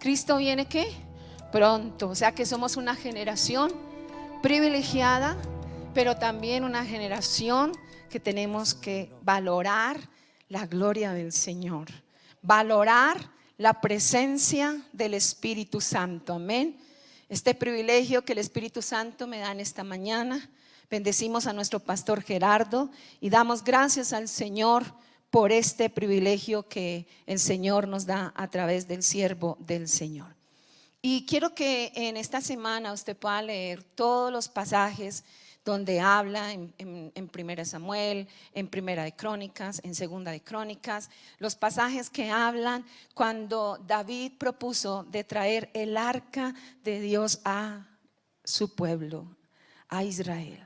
Cristo viene ¿qué? Pronto. O sea que somos una generación privilegiada, pero también una generación que tenemos que valorar la gloria del Señor, valorar la presencia del Espíritu Santo. Amén. Este privilegio que el Espíritu Santo me da en esta mañana. Bendecimos a nuestro pastor Gerardo y damos gracias al Señor por este privilegio que el Señor nos da a través del siervo del Señor. Y quiero que en esta semana usted pueda leer todos los pasajes donde habla en Primera de Samuel, en Primera de Crónicas, en Segunda de Crónicas, los pasajes que hablan cuando David propuso de traer el arca de Dios a su pueblo, a Israel.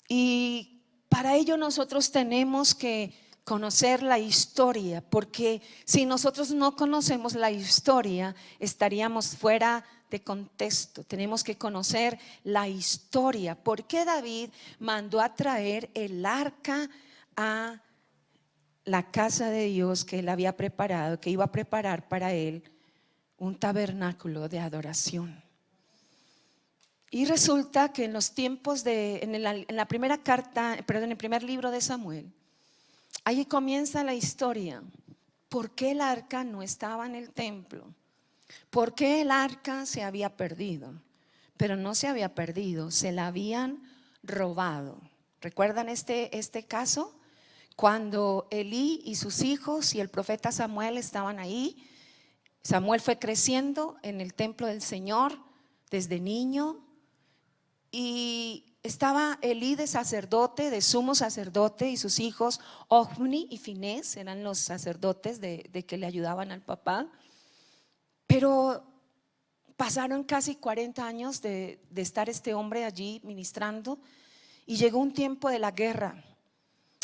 Y para ello nosotros tenemos que conocer la historia, porque si nosotros no conocemos la historia, estaríamos fuera de contexto. Tenemos que conocer la historia. ¿Por qué David mandó a traer el arca a la casa de Dios que él había preparado, que iba a preparar para él un tabernáculo de adoración? Y resulta que en los tiempos en la primera carta, perdón, en el primer libro de Samuel, ahí comienza la historia. ¿Por qué el arca no estaba en el templo? ¿Por qué el arca se había perdido? Pero no se había perdido, se la habían robado. ¿Recuerdan este caso? Cuando Elí y sus hijos y el profeta Samuel estaban ahí, Samuel fue creciendo en el templo del Señor desde niño. Y estaba Elí de sacerdote, de sumo sacerdote, y sus hijos Ofni y Finés eran los sacerdotes de que le ayudaban al papá. Pero pasaron casi 40 años de estar este hombre allí ministrando, y llegó un tiempo de la guerra.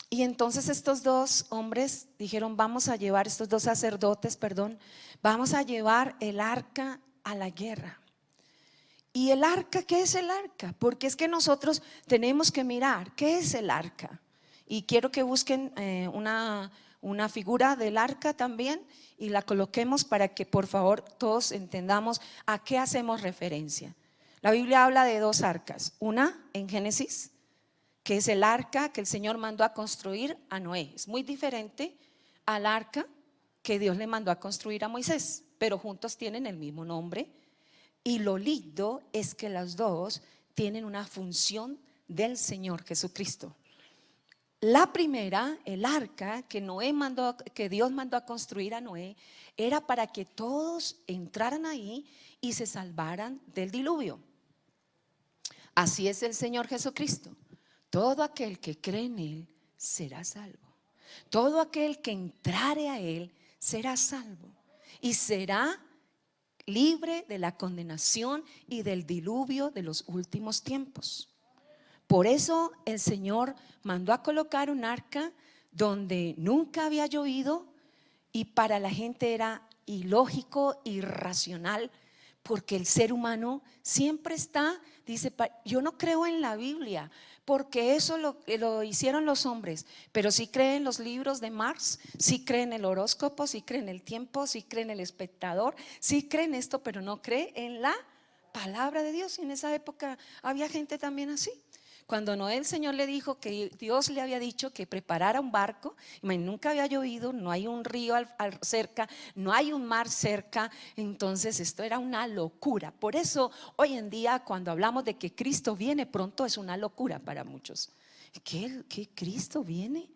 Y entonces estos dos hombres dijeron: vamos a llevar, estos dos sacerdotes, perdón, vamos a llevar el arca a la guerra. ¿Y el arca? ¿Qué es el arca? Porque es que nosotros tenemos que mirar ¿qué es el arca? Y quiero que busquen una figura del arca también y la coloquemos para que por favor todos entendamos a qué hacemos referencia. La Biblia habla de dos arcas. Una en Génesis, que es el arca que el Señor mandó a construir a Noé. Es muy diferente al arca que Dios le mandó a construir a Moisés, pero juntos tienen el mismo nombre. Y lo lindo es que las dos tienen una función del Señor Jesucristo. La primera, el arca que Dios mandó a construir a Noé, era para que todos entraran ahí y se salvaran del diluvio. Así es el Señor Jesucristo. Todo aquel que cree en Él será salvo. Todo aquel que entrare a Él será salvo y será libre de la condenación y del diluvio de los últimos tiempos. Por eso el Señor mandó a colocar un arca donde nunca había llovido, y para la gente era ilógico, irracional, porque el ser humano siempre dice: yo no creo en la Biblia, porque eso lo hicieron los hombres, pero sí cree en los libros de Marx, sí cree en el horóscopo, sí cree en el tiempo, sí cree en el espectador, sí cree en esto, pero no cree en la palabra de Dios. Y en esa época había gente también así. Cuando Noé, el Señor le dijo que Dios le había dicho que preparara un barco, nunca había llovido, no hay un río cerca, no hay un mar cerca, entonces esto era una locura. Por eso hoy en día cuando hablamos de que Cristo viene pronto es una locura para muchos. ¿Qué Cristo viene?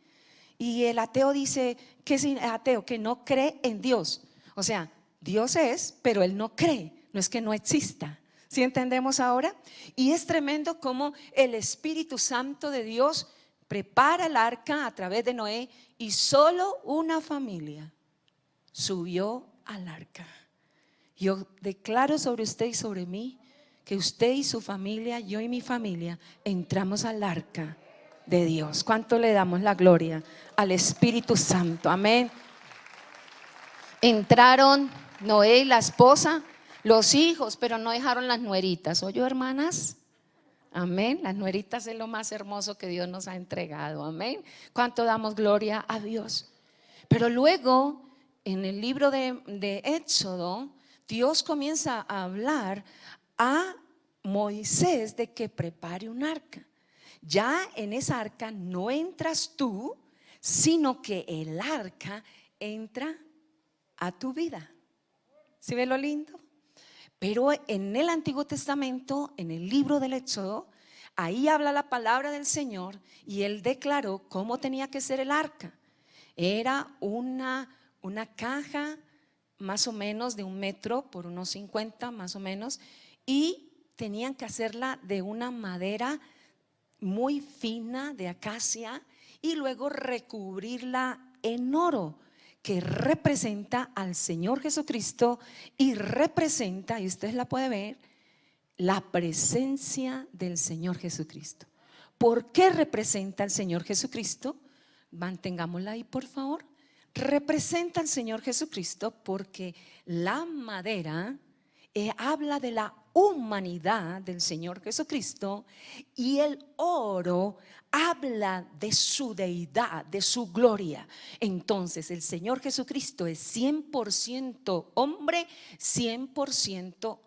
Y el ateo dice: ¿qué es ateo? Que no cree en Dios. O sea, Dios es, pero él no cree, no es que no exista. ¿Sí entendemos ahora? Y es tremendo cómo el Espíritu Santo de Dios prepara el arca a través de Noé, y solo una familia subió al arca. Yo declaro sobre usted y sobre mí que usted y su familia, yo y mi familia, entramos al arca de Dios. ¿Cuánto le damos la gloria al Espíritu Santo? Amén. Entraron Noé y la esposa, los hijos, pero no dejaron las nueritas. ¿Oyó, hermanas? Amén. Las nueritas es lo más hermoso que Dios nos ha entregado. Amén. ¿Cuánto damos gloria a Dios? Pero luego en el libro de Éxodo Dios comienza a hablar a Moisés de que prepare un arca. Ya en esa arca no entras tú, sino que el arca entra a tu vida. ¿Sí ve lo lindo? Pero en el Antiguo Testamento, en el libro del Éxodo, ahí habla la palabra del Señor y Él declaró cómo tenía que ser el arca. Era una caja más o menos de 1 metro por unos 50 más o menos, y tenían que hacerla de una madera muy fina de acacia y luego recubrirla en oro, que representa al Señor Jesucristo y representa, y usted la puede ver, la presencia del Señor Jesucristo. ¿Por qué representa al Señor Jesucristo? Mantengámosla ahí, por favor. Representa al Señor Jesucristo porque la madera habla de la humanidad del Señor Jesucristo, y el oro habla de su deidad, de su gloria. Entonces el Señor Jesucristo es 100% hombre, 100%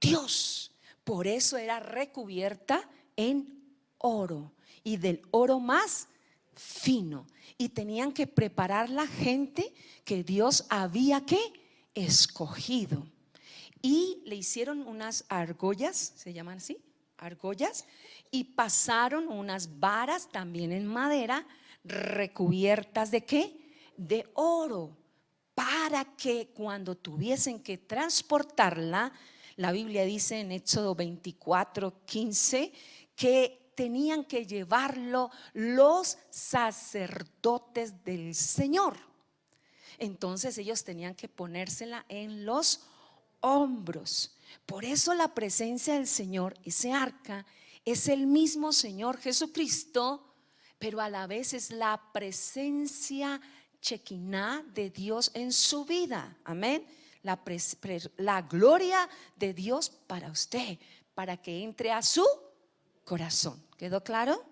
Dios. Por eso era recubierta en oro, y del oro más fino. Y tenían que preparar la gente que Dios había escogido. Y le hicieron unas argollas, se llaman así, argollas, y pasaron unas varas también en madera, recubiertas ¿de qué? De oro, para que cuando tuviesen que transportarla, la Biblia dice en Éxodo 24:15 que tenían que llevarlo los sacerdotes del Señor. Entonces ellos tenían que ponérsela en los hombros. Por eso la presencia del Señor, ese arca, es el mismo Señor Jesucristo, pero a la vez es la presencia chequiná de Dios en su vida. Amén. La gloria de Dios para usted, para que entre a su corazón. ¿Quedó claro?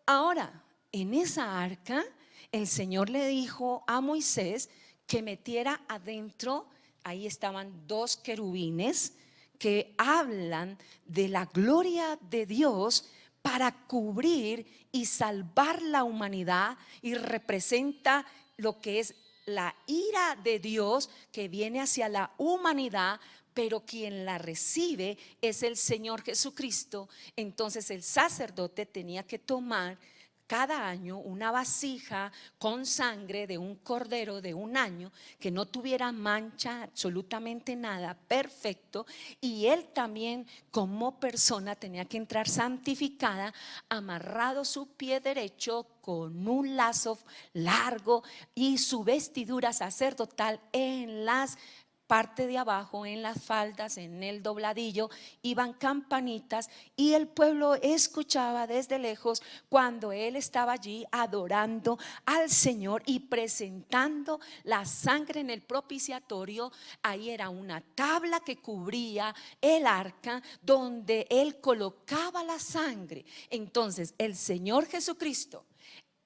Ahora, en esa arca, el Señor le dijo a Moisés que metiera adentro. Ahí estaban 2 querubines que hablan de la gloria de Dios para cubrir y salvar la humanidad, y representa lo que es la ira de Dios que viene hacia la humanidad, pero quien la recibe es el Señor Jesucristo. Entonces el sacerdote tenía que tomar cada año una vasija con sangre de un cordero de 1 año, que no tuviera mancha, absolutamente nada, perfecto. Y él también como persona tenía que entrar santificada, amarrado su pie derecho con un lazo largo, y su vestidura sacerdotal en las parte de abajo, en las faldas, en el dobladillo, iban campanitas, y el pueblo escuchaba desde lejos cuando él estaba allí adorando al Señor y presentando la sangre en el propiciatorio. Ahí era una tabla que cubría el arca donde él colocaba la sangre. Entonces el Señor Jesucristo,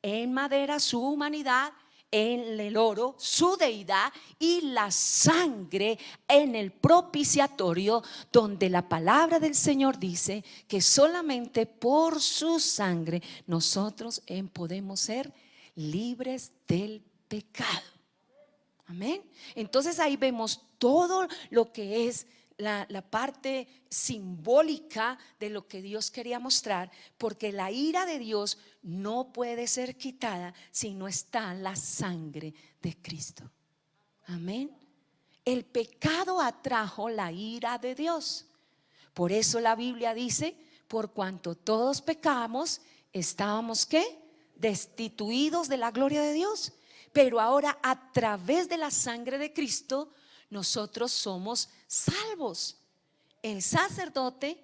en madera su humanidad, en el oro su deidad, y la sangre en el propiciatorio, donde la palabra del Señor dice que solamente por su sangre nosotros podemos ser libres del pecado. Amén. Entonces ahí vemos todo lo que es la parte simbólica de lo que Dios quería mostrar, porque la ira de Dios no puede ser quitada si no está la sangre de Cristo. Amén. El pecado atrajo la ira de Dios. Por eso la Biblia dice: por cuanto todos pecamos, estábamos ¿qué? Destituidos de la gloria de Dios. Pero ahora, a través de la sangre de Cristo, nosotros somos salvos. El sacerdote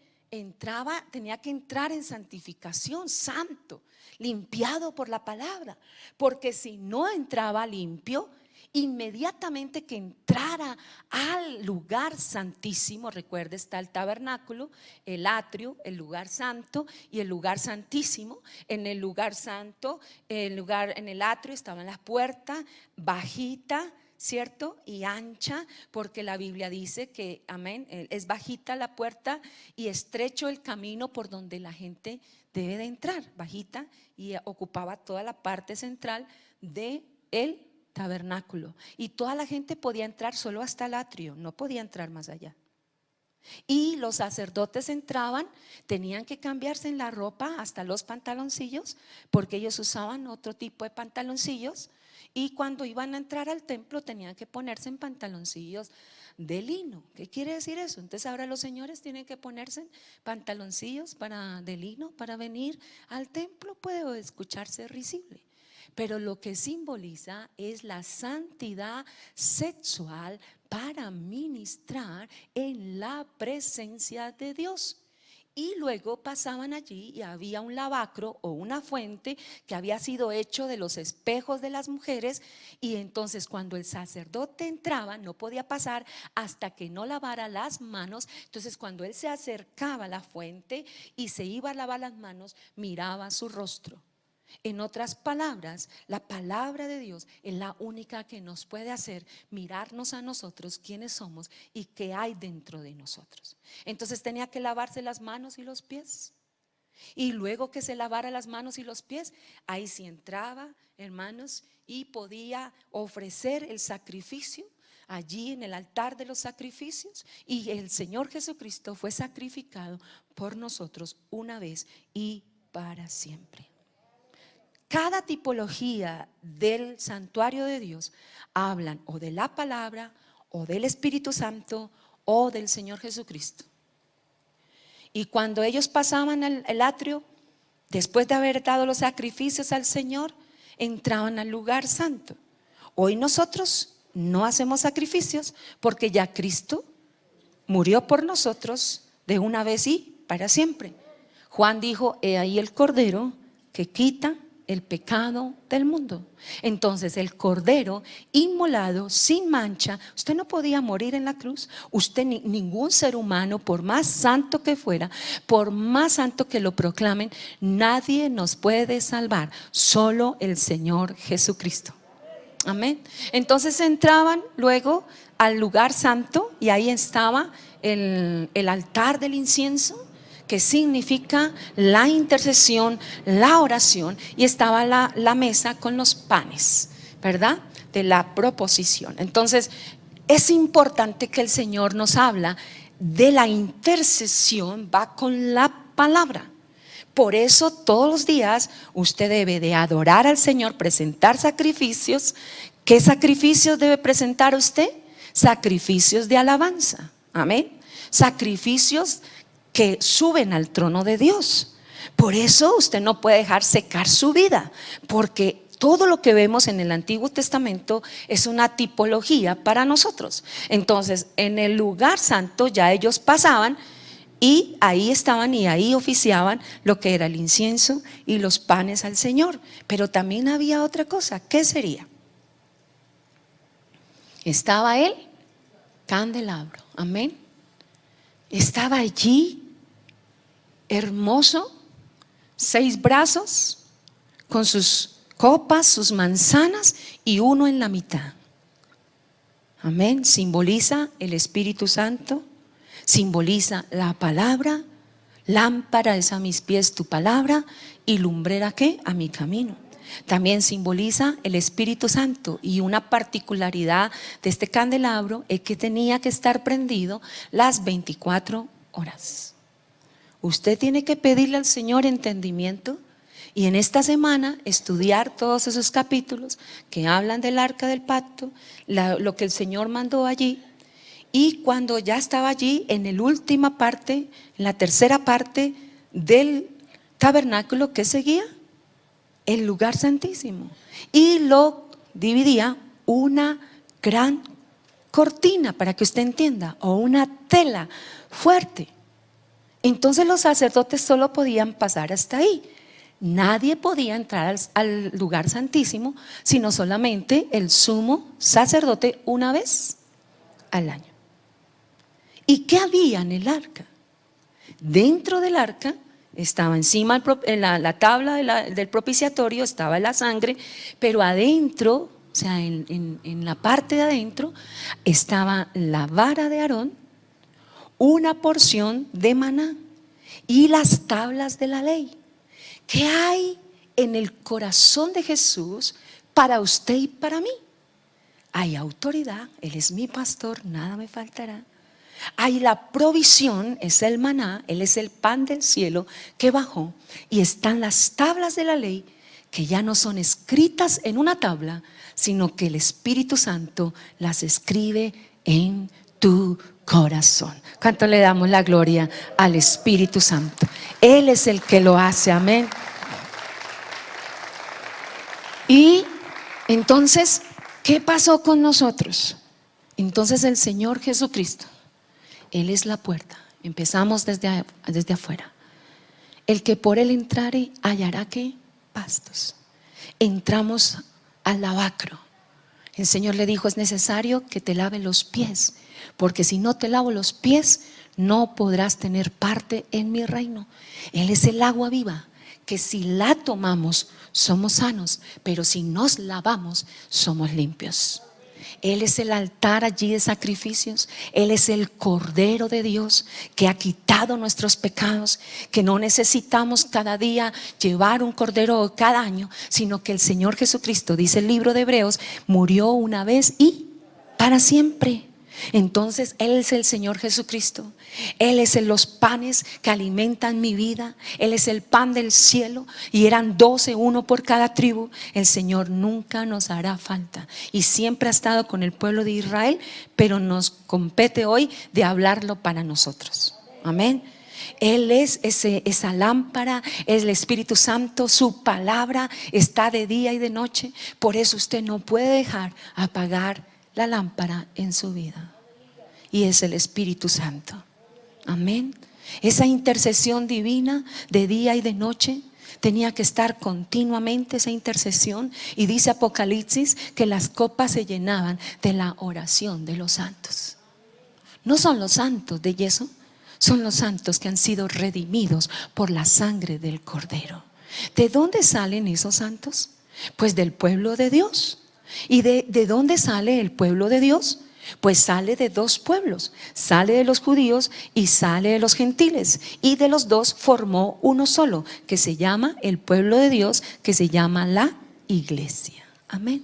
tenía que entrar en santificación, santo, limpiado por la palabra, porque si no entraba limpio, inmediatamente que entrara al lugar santísimo, recuerde, está el tabernáculo, el atrio, el lugar santo y el lugar santísimo. En el lugar santo, en el atrio estaban las puertas bajitas, ¿cierto? Y ancha, porque la Biblia dice que, amén, es bajita la puerta y estrecho el camino por donde la gente debe de entrar, bajita, y ocupaba toda la parte central de el tabernáculo. Y toda la gente podía entrar solo hasta el atrio, no podía entrar más allá. Y los sacerdotes entraban, tenían que cambiarse en la ropa hasta los pantaloncillos, porque ellos usaban otro tipo de pantaloncillos. Y cuando iban a entrar al templo tenían que ponerse en pantaloncillos de lino. ¿Qué quiere decir eso? Entonces ahora los señores tienen que ponerse en pantaloncillos de lino para venir al templo. Puede escucharse risible, pero lo que simboliza es la santidad sexual para ministrar en la presencia de Dios. Y luego pasaban allí y había un lavacro o una fuente que había sido hecho de los espejos de las mujeres, y entonces cuando el sacerdote entraba no podía pasar hasta que no lavara las manos. Entonces cuando él se acercaba a la fuente y se iba a lavar las manos, miraba su rostro. En otras palabras, la palabra de Dios es la única que nos puede hacer mirarnos a nosotros quiénes somos y qué hay dentro de nosotros. Entonces tenía que lavarse las manos y los pies. Y luego que se lavara las manos y los pies, ahí sí entraba, hermanos, y podía ofrecer el sacrificio allí en el altar de los sacrificios. Y el Señor Jesucristo fue sacrificado por nosotros una vez y para siempre. Cada tipología del santuario de Dios hablan o de la palabra, o del Espíritu Santo, o del Señor Jesucristo. Y cuando ellos pasaban el atrio, después de haber dado los sacrificios al Señor, entraban al lugar santo. Hoy nosotros no hacemos sacrificios porque ya Cristo murió por nosotros de una vez y para siempre. Juan dijo: he ahí el Cordero que quita el pecado del mundo. Entonces el Cordero inmolado sin mancha. Usted no podía morir en la cruz. Usted, ningún ser humano, por más santo que fuera, por más santo que lo proclamen, nadie nos puede salvar, solo el Señor Jesucristo. Amén. Entonces entraban luego al lugar santo y ahí estaba el altar del incienso, que significa la intercesión, la oración, y estaba la mesa con los panes, ¿verdad? De la proposición. Entonces es importante que el Señor nos habla de la intercesión, va con la palabra. Por eso todos los días usted debe de adorar al Señor, presentar sacrificios. ¿Qué sacrificios debe presentar usted? Sacrificios de alabanza, amén. Sacrificios que suben al trono de Dios. Por eso usted no puede dejar secar su vida, porque todo lo que vemos en el Antiguo Testamento es una tipología para nosotros. Entonces en el lugar santo ya ellos pasaban y ahí estaban y ahí oficiaban lo que era el incienso y los panes al Señor. Pero también había otra cosa. ¿Qué sería? Estaba el candelabro, amén. Estaba allí, hermoso, 6 brazos, con sus copas, sus manzanas y uno en la mitad. Amén. Simboliza el Espíritu Santo, simboliza la palabra. Lámpara es a mis pies tu palabra y lumbrera ¿qué? A mi camino. También simboliza el Espíritu Santo, y una particularidad de este candelabro es que tenía que estar prendido las 24 horas. Usted tiene que pedirle al Señor entendimiento y en esta semana estudiar todos esos capítulos que hablan del arca del pacto, lo que el Señor mandó allí. Y cuando ya estaba allí, en la última parte, en la tercera parte del tabernáculo, ¿qué seguía? El lugar santísimo, y lo dividía una gran cortina, para que usted entienda, o una tela fuerte. Entonces los sacerdotes solo podían pasar hasta ahí. Nadie podía entrar al lugar santísimo sino solamente el sumo sacerdote una vez al año. ¿Y qué había en el arca? Dentro del arca estaba encima en la tabla del propiciatorio, estaba la sangre, pero adentro o sea, en la parte de adentro estaba la vara de Aarón, una porción de maná y las tablas de la ley. ¿Qué hay en el corazón de Jesús para usted y para mí? Hay autoridad, Él es mi pastor, nada me faltará. Hay la provisión, es el maná, Él es el pan del cielo que bajó. Y están las tablas de la ley que ya no son escritas en una tabla, sino que el Espíritu Santo las escribe en tu corazón. ¿Cuánto le damos la gloria al Espíritu Santo? Él es el que lo hace, amén. Y entonces, ¿qué pasó con nosotros? Entonces el Señor Jesucristo, Él es la puerta. Empezamos desde afuera. El que por Él entrare hallará ¿qué? Pastos. Entramos al lavacro. El Señor le dijo: es necesario que te lave los pies, porque si no te lavo los pies no podrás tener parte en mi reino. Él es el agua viva, que si la tomamos somos sanos, pero si nos lavamos somos limpios. Él es el altar allí de sacrificios. Él es el Cordero de Dios que ha quitado nuestros pecados, que no necesitamos cada día llevar un cordero cada año, sino que el Señor Jesucristo, dice el libro de Hebreos, murió una vez y para siempre. Entonces Él es el Señor Jesucristo. Él es los panes que alimentan mi vida. Él es el pan del cielo. Y eran 12, uno por cada tribu. El Señor nunca nos hará falta y siempre ha estado con el pueblo de Israel, pero nos compete hoy de hablarlo para nosotros. Amén. Él es esa lámpara, es el Espíritu Santo. Su palabra está de día y de noche. Por eso usted no puede dejar apagar la lámpara en su vida, y es el Espíritu Santo. Amén. Esa intercesión divina de día y de noche tenía que estar continuamente, esa intercesión. Y dice Apocalipsis que las copas se llenaban de la oración de los santos. No son los santos de yeso, son los santos que han sido redimidos por la sangre del Cordero. ¿De dónde salen esos santos? Pues del pueblo de Dios. ¿Y de dónde sale el pueblo de Dios? Pues sale de dos pueblos, sale de los judíos y sale de los gentiles, y de los dos formó uno solo, que se llama el pueblo de Dios, que se llama la iglesia. Amén.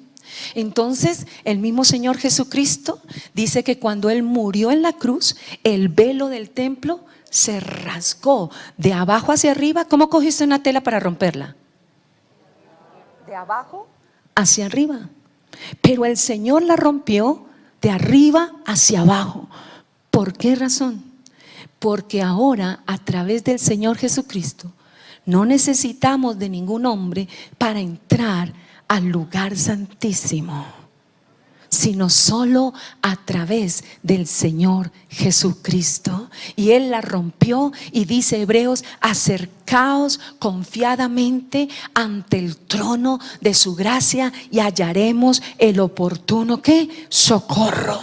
Entonces el mismo Señor Jesucristo dice que cuando Él murió en la cruz, el velo del templo se rasgó de abajo hacia arriba. ¿Cómo cogiste una tela para romperla? De abajo hacia arriba. Pero el Señor la rompió de arriba hacia abajo. ¿Por qué razón? Porque ahora, a través del Señor Jesucristo, no necesitamos de ningún hombre para entrar al lugar santísimo, sino solo a través del Señor Jesucristo. Y Él la rompió, y dice Hebreos: acercaos confiadamente ante el trono de su gracia y hallaremos el oportuno ¿qué? Socorro.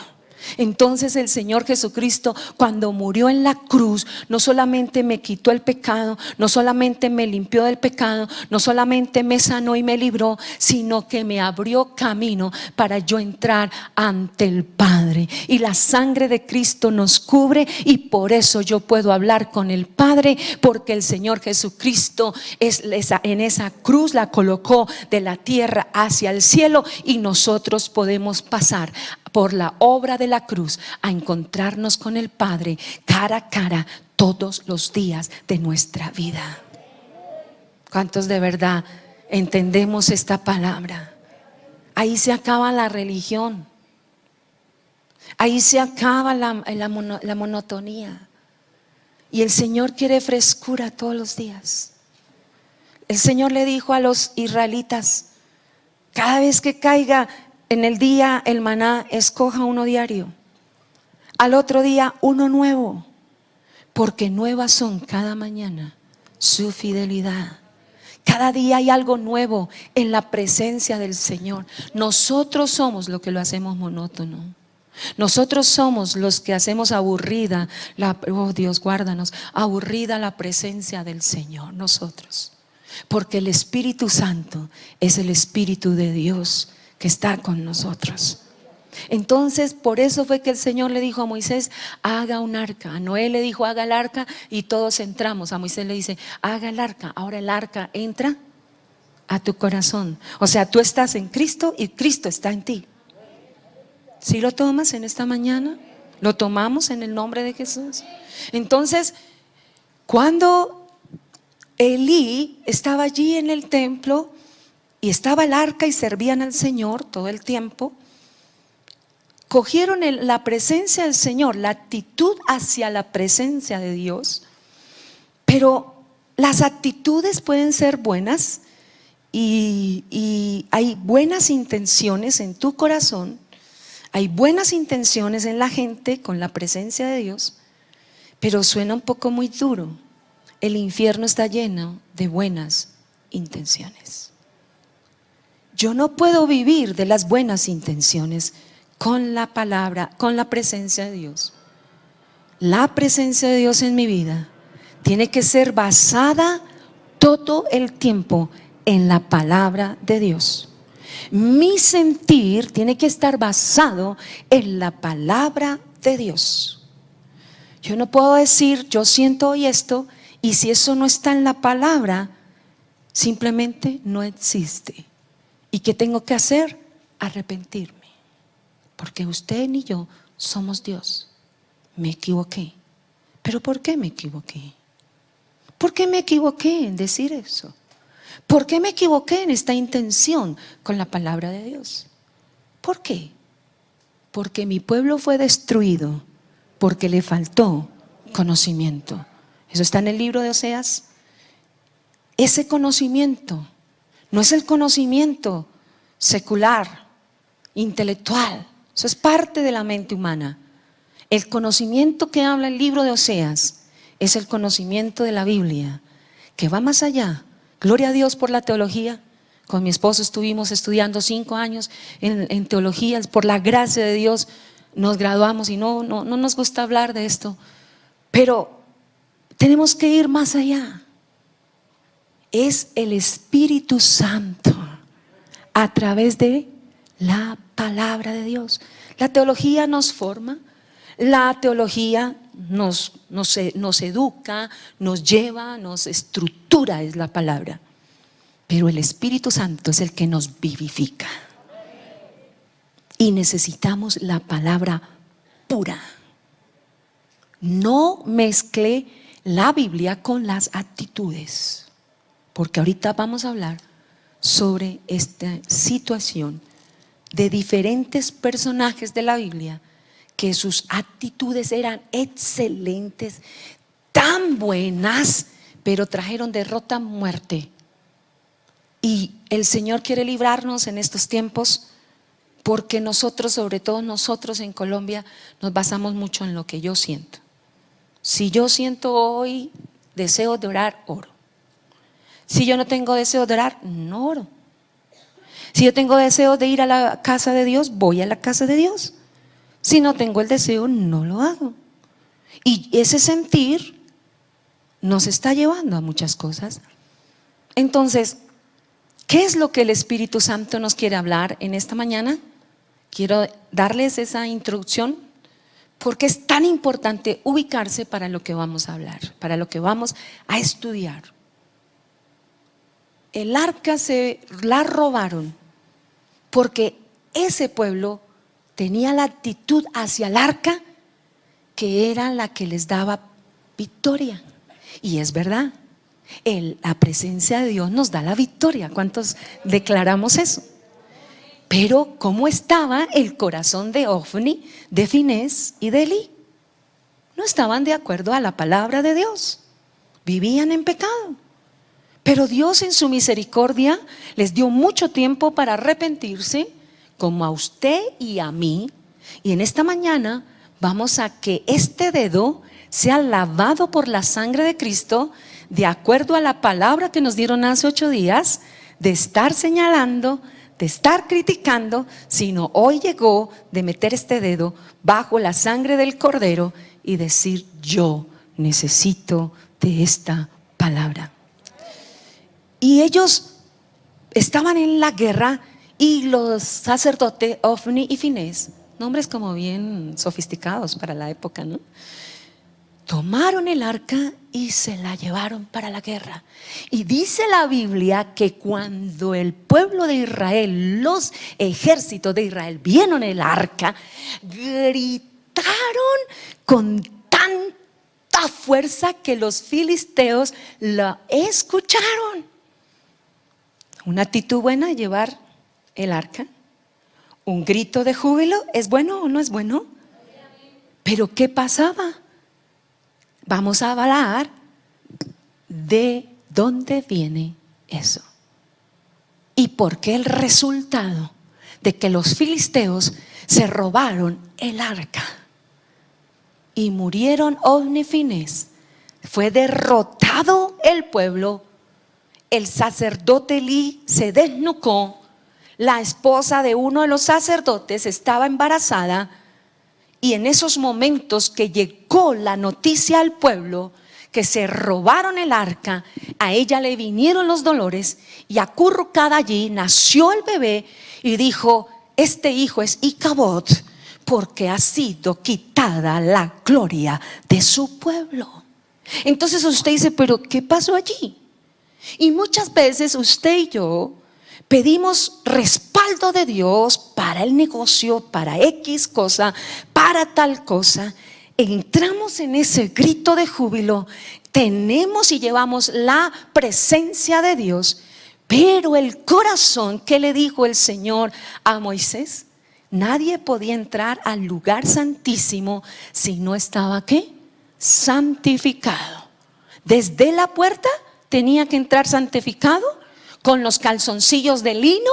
Entonces el Señor Jesucristo, cuando murió en la cruz, no solamente me quitó el pecado, no solamente me limpió del pecado, no solamente me sanó y me libró, sino que me abrió camino para yo entrar ante el Padre. Y la sangre de Cristo nos cubre, y por eso yo puedo hablar con el Padre, porque el Señor Jesucristo en esa cruz la colocó de la tierra hacia el cielo, y nosotros podemos pasar por la obra de la cruz a encontrarnos con el Padre cara a cara todos los días de nuestra vida. ¿Cuántos de verdad entendemos esta palabra? Ahí se acaba la religión, ahí se acaba la monotonía, y el Señor quiere frescura todos los días. El Señor le dijo a los israelitas: cada vez que caiga en el día el maná, escoja uno diario, al otro día uno nuevo, porque nuevas son cada mañana su fidelidad. Cada día hay algo nuevo en la presencia del Señor. Nosotros somos los que lo hacemos monótono. Nosotros somos los que hacemos aburrida oh Dios, guárdanos, aburrida la presencia del Señor. Nosotros, porque el Espíritu Santo es el Espíritu de Dios que está con nosotros. Entonces, por eso fue que el Señor le dijo a Moisés, haga un arca. A Noé le dijo, haga el arca, y todos entramos. A Moisés le dice, haga el arca. Ahora el arca entra a tu corazón. O sea, tú estás en Cristo y Cristo está en ti. ¿Sí lo tomas en esta mañana? ¿Lo tomamos en el nombre de Jesús? Entonces, cuando Elí estaba allí en el templo y estaba el arca y servían al Señor todo el tiempo, cogieron la presencia del Señor, la actitud hacia la presencia de Dios. Pero las actitudes pueden ser buenas y hay buenas intenciones en tu corazón, hay buenas intenciones en la gente con la presencia de Dios, pero suena un poco muy duro. El infierno está lleno de buenas intenciones. Yo no puedo vivir de las buenas intenciones con la palabra, con la presencia de Dios. La presencia de Dios en mi vida tiene que ser basada todo el tiempo en la palabra de Dios. Mi sentir tiene que estar basado en la palabra de Dios. Yo no puedo decir, yo siento hoy esto, y si eso no está en la palabra, simplemente no existe. ¿Y qué tengo que hacer? Arrepentirme. Porque usted ni yo somos Dios. Me equivoqué. ¿Pero por qué me equivoqué? ¿Por qué me equivoqué en decir eso? ¿Por qué me equivoqué en esta intención con la palabra de Dios? ¿Por qué? Porque mi pueblo fue destruido porque le faltó conocimiento. Eso está en el libro de Oseas. Ese conocimiento no es el conocimiento secular, intelectual. Eso es parte de la mente humana. El conocimiento que habla el libro de Oseas es el conocimiento de la Biblia, que va más allá. Gloria a Dios por la teología. Con mi esposo estuvimos estudiando 5 años en teología. Por la gracia de Dios nos graduamos y no nos gusta hablar de esto. Pero tenemos que ir más allá. Es el Espíritu Santo a través de la palabra de Dios. La teología nos forma, la teología nos educa, nos lleva, nos estructura, es la palabra. Pero el Espíritu Santo es el que nos vivifica. Y necesitamos la palabra pura. No mezcle la Biblia con las actitudes, porque ahorita vamos a hablar sobre esta situación de diferentes personajes de la Biblia que sus actitudes eran excelentes, tan buenas, pero trajeron derrota, muerte. Y el Señor quiere librarnos en estos tiempos, porque nosotros, sobre todo nosotros en Colombia, nos basamos mucho en lo que yo siento. Si yo siento hoy deseo de orar, oro. Si yo no tengo deseo de orar, no oro. Si yo tengo deseo de ir a la casa de Dios, voy a la casa de Dios. Si no tengo el deseo, no lo hago. Y ese sentir nos está llevando a muchas cosas. Entonces, ¿qué es lo que el Espíritu Santo nos quiere hablar en esta mañana? Quiero darles esa introducción porque es tan importante ubicarse para lo que vamos a hablar, para lo que vamos a estudiar. El arca se la robaron porque ese pueblo tenía la actitud hacia el arca que era la que les daba victoria. Y es verdad, la presencia de Dios nos da la victoria. ¿Cuántos declaramos eso? Pero ¿cómo estaba el corazón de Ofni, de Finés y de Elí? No estaban de acuerdo a la palabra de Dios. Vivían en pecado. Pero Dios en su misericordia les dio mucho tiempo para arrepentirse, como a usted y a mí. Y en esta mañana vamos a que este dedo sea lavado por la sangre de Cristo, de acuerdo a la palabra que nos dieron hace 8 días, de estar señalando, de estar criticando, sino hoy llegó de meter este dedo bajo la sangre del Cordero y decir: yo necesito de esta palabra. Y ellos estaban en la guerra Y los sacerdotes Ofni y Finés, nombres como bien sofisticados para la época, ¿no? Tomaron el arca y se la llevaron para la guerra. Y dice la Biblia que cuando el pueblo de Israel, los ejércitos de Israel vieron el arca, gritaron con tanta fuerza que los filisteos la escucharon. Una actitud buena, llevar el arca. Un grito de júbilo, ¿es bueno o no es bueno? Pero ¿qué pasaba? Vamos a hablar de dónde viene eso y por qué el resultado de que los filisteos se robaron el arca y murieron Ofni y Finés. Fue derrotado el pueblo. El sacerdote Elí se desnucó. La esposa de uno de los sacerdotes estaba embarazada. Y en esos momentos que llegó la noticia al pueblo que se robaron el arca, a ella le vinieron los dolores y acurrucada allí nació el bebé y dijo: este hijo es Icabod, porque ha sido quitada la gloria de su pueblo. Entonces usted dice: pero ¿qué pasó allí? Y muchas veces usted y yo pedimos respaldo de Dios para el negocio, para X cosa, para tal cosa. Entramos en ese grito de júbilo, tenemos y llevamos la presencia de Dios, pero el corazón, ¿qué le dijo el Señor a Moisés? Nadie podía entrar al lugar santísimo si no estaba ¿qué? Santificado. Desde la puerta tenía que entrar santificado, con los calzoncillos de lino,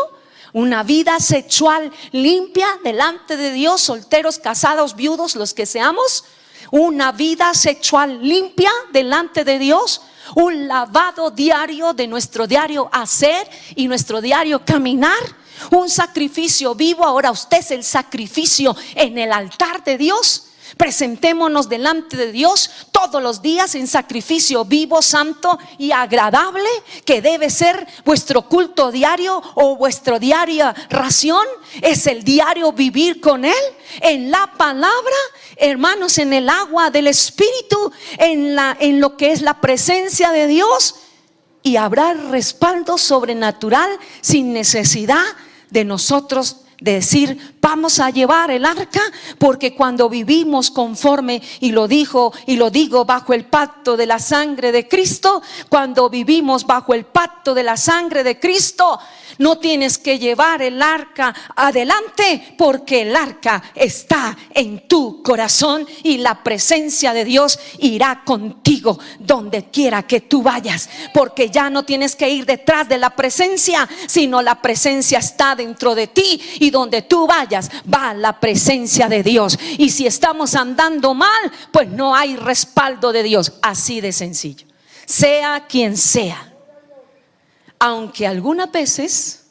una vida sexual limpia delante de Dios, solteros, casados, viudos, los que seamos, una vida sexual limpia delante de Dios, un lavado diario de nuestro diario hacer y nuestro diario caminar, un sacrificio vivo. Ahora usted es el sacrificio en el altar de Dios. Presentémonos delante de Dios todos los días en sacrificio vivo, santo y agradable, que debe ser vuestro culto diario o vuestra diaria ración. Es el diario vivir con Él en la palabra, hermanos, en el agua del Espíritu, en lo que es la presencia de Dios, y habrá respaldo sobrenatural sin necesidad de nosotros de decir: vamos a llevar el arca, porque cuando vivimos conforme, y lo digo bajo el pacto de la sangre de Cristo, cuando vivimos bajo el pacto de la sangre de Cristo, no tienes que llevar el arca adelante, porque el arca está en tu corazón y la presencia de Dios irá contigo donde quiera que tú vayas, porque ya no tienes que ir detrás de la presencia, sino la presencia está dentro de ti, y donde tú vayas va la presencia de Dios. Y si estamos andando mal, pues no hay respaldo de Dios. Así de sencillo, sea quien sea. Aunque algunas veces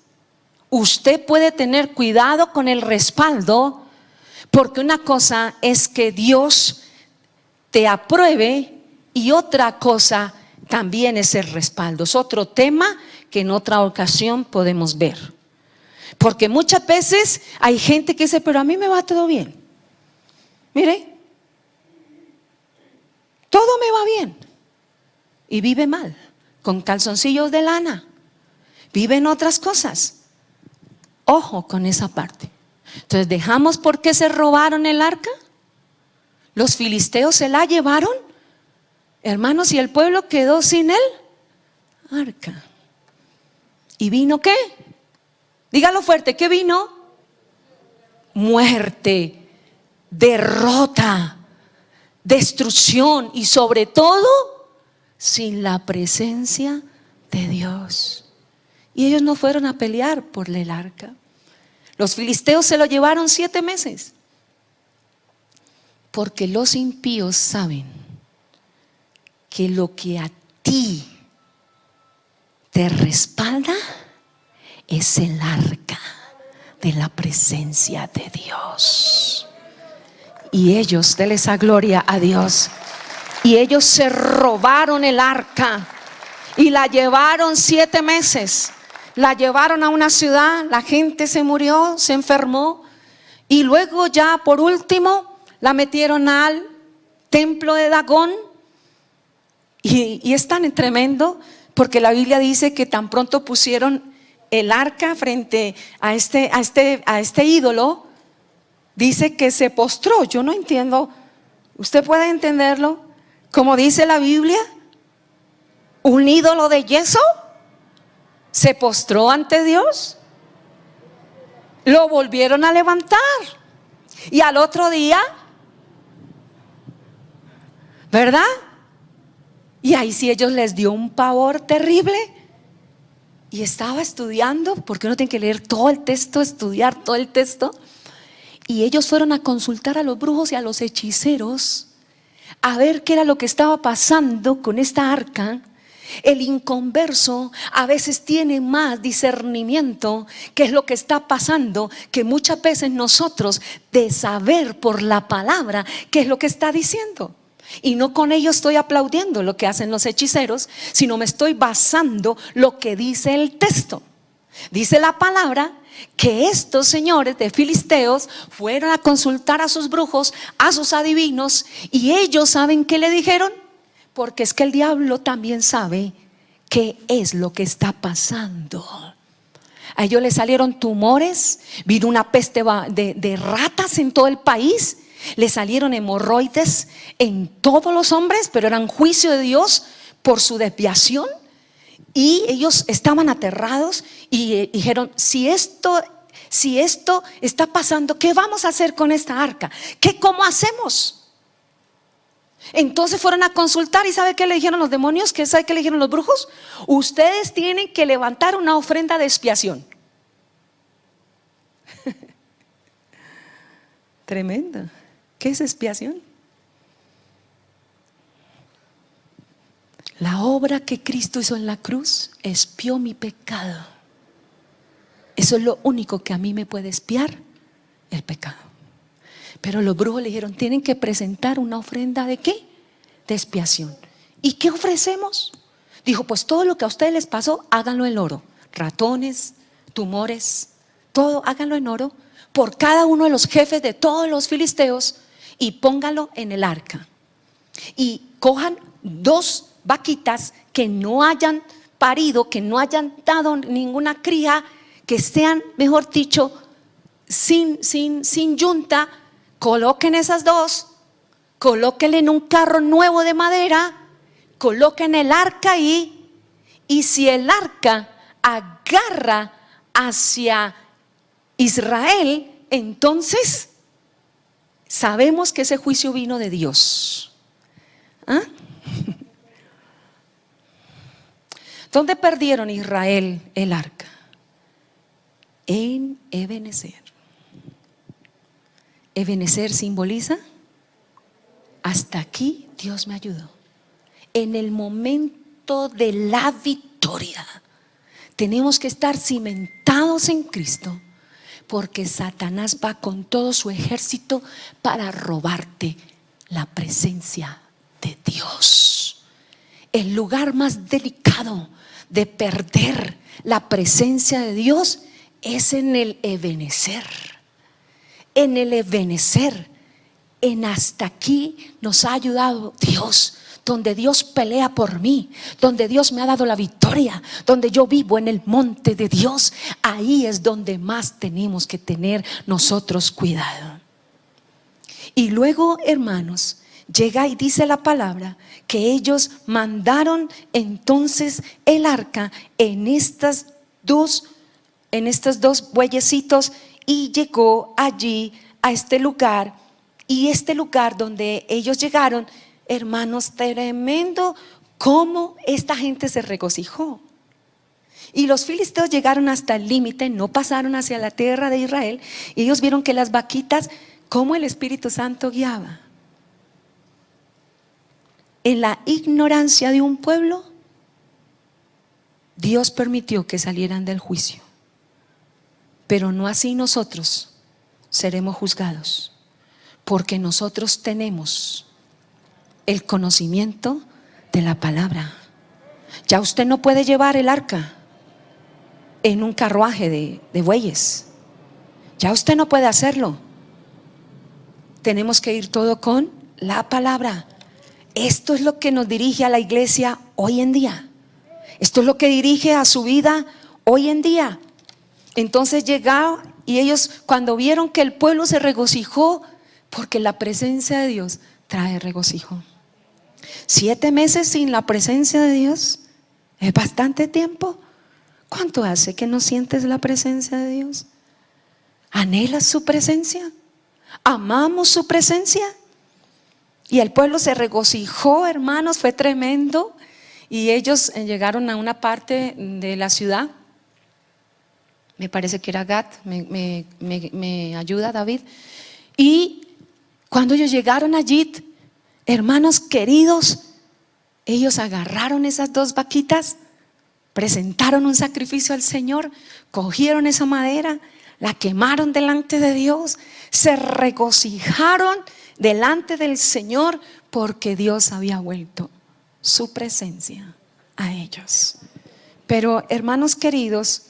usted puede tener cuidado con el respaldo, porque una cosa es que Dios te apruebe y otra cosa también es el respaldo. Es otro tema que en otra ocasión podemos ver. Porque muchas veces hay gente que dice: pero a mí me va todo bien. Mire, todo me va bien. Y vive mal, con calzoncillos de lana. Viven otras cosas. Ojo con esa parte. Entonces, dejamos por qué se robaron el arca. Los filisteos se la llevaron, hermanos, y el pueblo quedó sin el arca. ¿Y vino qué? Dígalo fuerte, ¿qué vino? Muerte, derrota, destrucción, y sobre todo sin la presencia de Dios. Y ellos no fueron a pelear por el arca. Los filisteos se lo llevaron 7 meses. Porque los impíos saben que lo que a ti te respalda es el arca de la presencia de Dios. Y ellos, denle esa gloria a Dios, y ellos se robaron el arca y la llevaron 7 meses. La llevaron a una ciudad, la gente se murió, se enfermó, y luego ya por último la metieron al templo de Dagón. Y es tan tremendo porque la Biblia dice que tan pronto pusieron el arca frente a este ídolo, dice que se postró. Yo no entiendo, ¿usted puede entenderlo? Como dice la Biblia, un ídolo de yeso se postró ante Dios. Lo volvieron a levantar y al otro día, ¿verdad? Y ahí sí ellos les dio un pavor terrible. Y estaba estudiando, porque uno tiene que leer todo el texto, estudiar todo el texto. Y ellos fueron a consultar a los brujos y a los hechiceros a ver qué era lo que estaba pasando con esta arca. El inconverso a veces tiene más discernimiento qué es lo que está pasando que muchas veces nosotros, de saber por la palabra qué es lo que está diciendo. Y no con ello estoy aplaudiendo lo que hacen los hechiceros, sino me estoy basando lo que dice el texto. Dice la palabra que estos señores de filisteos fueron a consultar a sus brujos, a sus adivinos, y ellos ¿saben qué le dijeron? Porque es que el diablo también sabe qué es lo que está pasando. A ellos les salieron tumores, vino una peste de ratas en todo el país. Le salieron hemorroides en todos los hombres, pero eran juicio de Dios por su desviación. Y ellos estaban aterrados y dijeron: si esto está pasando, ¿qué vamos a hacer con esta arca? ¿Cómo hacemos? Entonces fueron a consultar, y ¿sabe qué le dijeron los demonios? ¿Sabe qué le dijeron los brujos? Ustedes tienen que levantar una ofrenda de expiación. Tremendo. ¿Qué es expiación? La obra que Cristo hizo en la cruz expió mi pecado. Eso es lo único que a mí me puede expiar el pecado. Pero los brujos le dijeron: tienen que presentar una ofrenda ¿de qué? De expiación. ¿Y qué ofrecemos? Dijo: pues todo lo que a ustedes les pasó, háganlo en oro. Ratones, tumores, todo háganlo en oro por cada uno de los jefes de todos los filisteos, y póngalo en el arca. Y cojan 2 vaquitas que no hayan parido, que no hayan dado ninguna cría, que sean, mejor dicho, sin yunta. Coloquen esas 2, colóquenle en un carro nuevo de madera, coloquen el arca ahí, y si el arca agarra hacia Israel, entonces sabemos que ese juicio vino de Dios. ¿Ah? ¿Dónde perdieron Israel el arca? En Ebenezer. Ebenezer simboliza: hasta aquí Dios me ayudó. En el momento de la victoria tenemos que estar cimentados en Cristo, porque Satanás va con todo su ejército para robarte la presencia de Dios. El lugar más delicado de perder la presencia de Dios es en el Ebenezer. En el Ebenezer, en hasta aquí nos ha ayudado Dios, donde Dios pelea por mí, donde Dios me ha dado la victoria, donde yo vivo en el monte de Dios. Ahí es donde más tenemos que tener nosotros cuidado. Y luego, hermanos, llega y dice la palabra que ellos mandaron entonces el arca en estas dos bueyecitos, y llegó allí a este lugar. Y este lugar donde ellos llegaron, hermanos, tremendo cómo esta gente se regocijó. Y los filisteos llegaron hasta el límite, no pasaron hacia la tierra de Israel, y ellos vieron que las vaquitas, cómo el Espíritu Santo guiaba. En la ignorancia de un pueblo, Dios permitió que salieran del juicio. Pero no así nosotros seremos juzgados, porque nosotros tenemos el conocimiento de la palabra. Ya usted no puede llevar el arca. en un carruaje de bueyes. Ya usted no puede hacerlo. Tenemos que ir todo con la palabra. Esto es lo que nos dirige a la iglesia hoy en día. Esto es lo que dirige a su vida hoy en día. Entonces llegaron y ellos, cuando vieron que el pueblo se regocijó, porque la presencia de Dios trae regocijo. 7 meses sin la presencia de Dios es bastante tiempo. ¿Cuánto hace que no sientes la presencia de Dios? ¿Anhelas su presencia? ¿Amamos su presencia? Y el pueblo se regocijó, hermanos, fue tremendo. Y ellos llegaron a una parte de la ciudad, me parece que era Gat, me ayuda David. Y cuando ellos llegaron allí, hermanos queridos, ellos agarraron esas 2 vaquitas, presentaron un sacrificio al Señor, cogieron esa madera, la quemaron delante de Dios, se regocijaron delante del Señor porque Dios había vuelto su presencia a ellos. Pero hermanos queridos,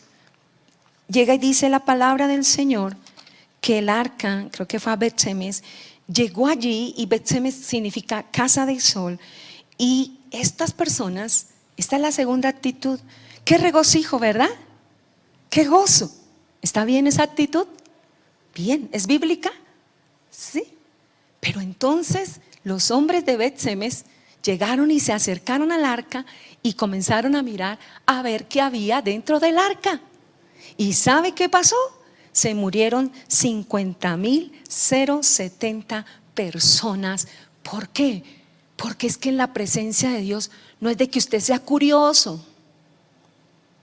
llega y dice la palabra del Señor que el arca, creo que fue a Bet-Semes, llegó allí, y Bet-Semes significa casa del sol. Y estas personas, esta es la segunda actitud. Qué regocijo, ¿verdad? Qué gozo. ¿Está bien esa actitud? Bien, ¿es bíblica? Sí. Pero entonces los hombres de Bet-Semes llegaron y se acercaron al arca y comenzaron a mirar a ver qué había dentro del arca. ¿Y sabe qué pasó? Se murieron 50,070 personas. ¿Por qué? Porque es que en la presencia de Dios no es de que usted sea curioso.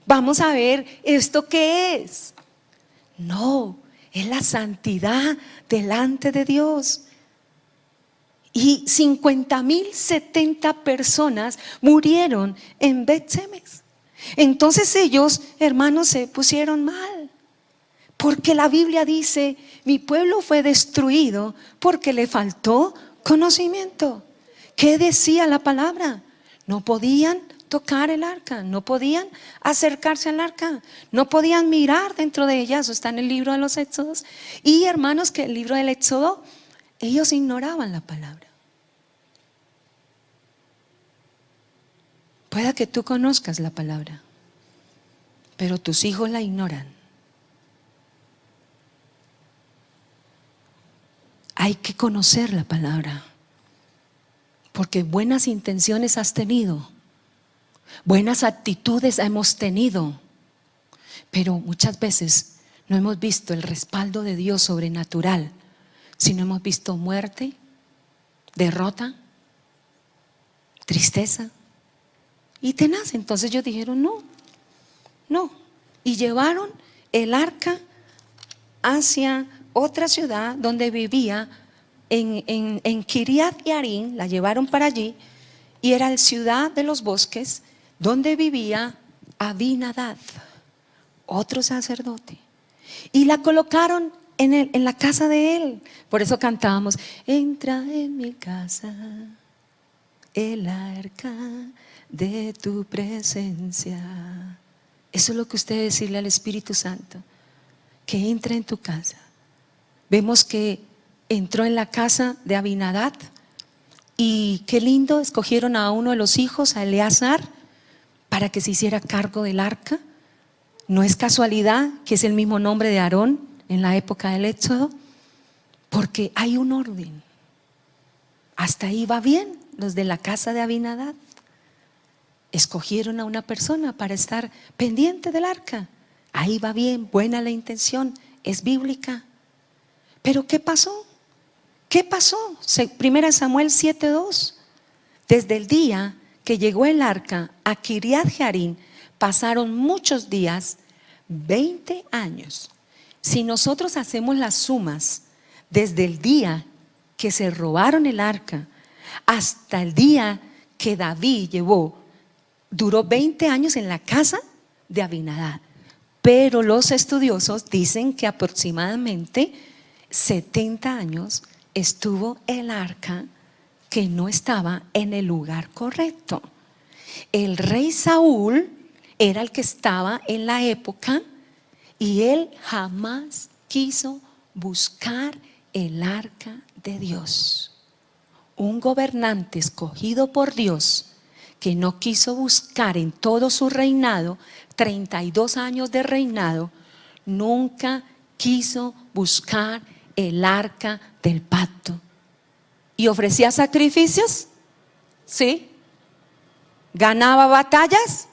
Vamos a ver esto qué es. No, es la santidad delante de Dios. Y 50,070 personas murieron en Bet-Semes. Entonces ellos, hermanos, se pusieron mal, porque la Biblia dice: mi pueblo fue destruido porque le faltó conocimiento. ¿Qué decía la palabra? No podían tocar el arca, no podían acercarse al arca, no podían mirar dentro de ella. Eso está en el libro de los Éxodos. Y hermanos, que el libro del Éxodo, ellos ignoraban la palabra. Pueda que tú conozcas la palabra, pero tus hijos la ignoran. Hay que conocer la palabra, porque buenas intenciones has tenido, buenas actitudes hemos tenido, pero muchas veces no hemos visto el respaldo de Dios sobrenatural, sino hemos visto muerte, derrota, tristeza y tenaz. Entonces ellos dijeron no, y llevaron el arca hacia otra ciudad donde vivía, en Kiriat Yarim. La llevaron para allí, y era la ciudad de los bosques donde vivía Abinadab, otro sacerdote, y la colocaron en la casa de él. Por eso cantábamos: entra en mi casa el arca de tu presencia. Eso es lo que usted debe decirle al Espíritu Santo, que entre en tu casa. Vemos que entró en la casa de Abinadab, y qué lindo, escogieron a uno de los hijos, a Eleazar, para que se hiciera cargo del arca. No es casualidad que es el mismo nombre de Aarón en la época del Éxodo, porque hay un orden. Hasta ahí va bien. Los de la casa de Abinadab escogieron a una persona para estar pendiente del arca. Ahí va bien, buena la intención, es bíblica. Pero ¿qué pasó? ¿Qué pasó? 1 Samuel 7:2. Desde el día que llegó el arca a Kiriat Jearim pasaron muchos días, 20 años. Si nosotros hacemos las sumas desde el día que se robaron el arca hasta el día que David duró 20 años en la casa de Abinadab. Pero los estudiosos dicen que aproximadamente 70 años estuvo el arca, que no estaba en el lugar correcto. El rey Saúl era el que estaba en la época, y él jamás quiso buscar el arca de Dios. Un gobernante escogido por Dios que no quiso buscar en todo su reinado, 32 años de reinado, nunca quiso buscar el arca del pacto. ¿Y ofrecía sacrificios? Sí. ¿Ganaba batallas?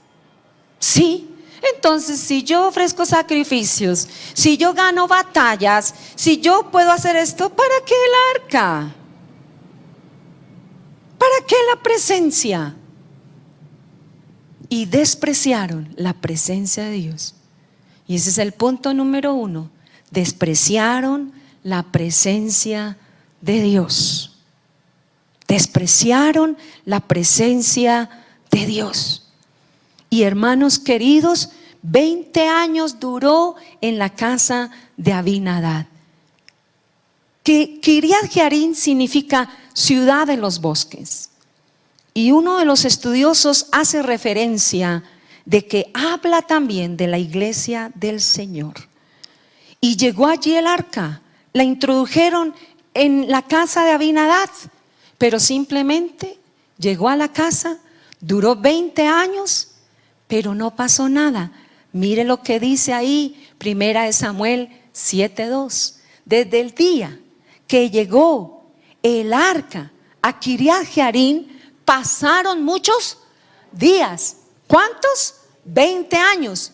Sí. Entonces, si yo ofrezco sacrificios, si yo gano batallas, si yo puedo hacer esto, ¿para qué el arca? ¿Para qué la presencia? Y despreciaron la presencia de Dios. Y ese es el punto número 1. Despreciaron la presencia de Dios. Despreciaron la presencia de Dios. Y hermanos queridos, 20 años duró en la casa de Abinadab. Que Kiriat Jearim significa ciudad de los bosques. Y uno de los estudiosos hace referencia de que habla también de la iglesia del Señor. Y llegó allí el arca, la introdujeron en la casa de Abinadab, pero simplemente llegó a la casa, duró 20 años, pero no pasó nada. Mire lo que dice ahí, 1 Samuel 7:2. Desde el día que llegó el arca a Kiriat Jearim, pasaron muchos días. ¿Cuántos? 20 años.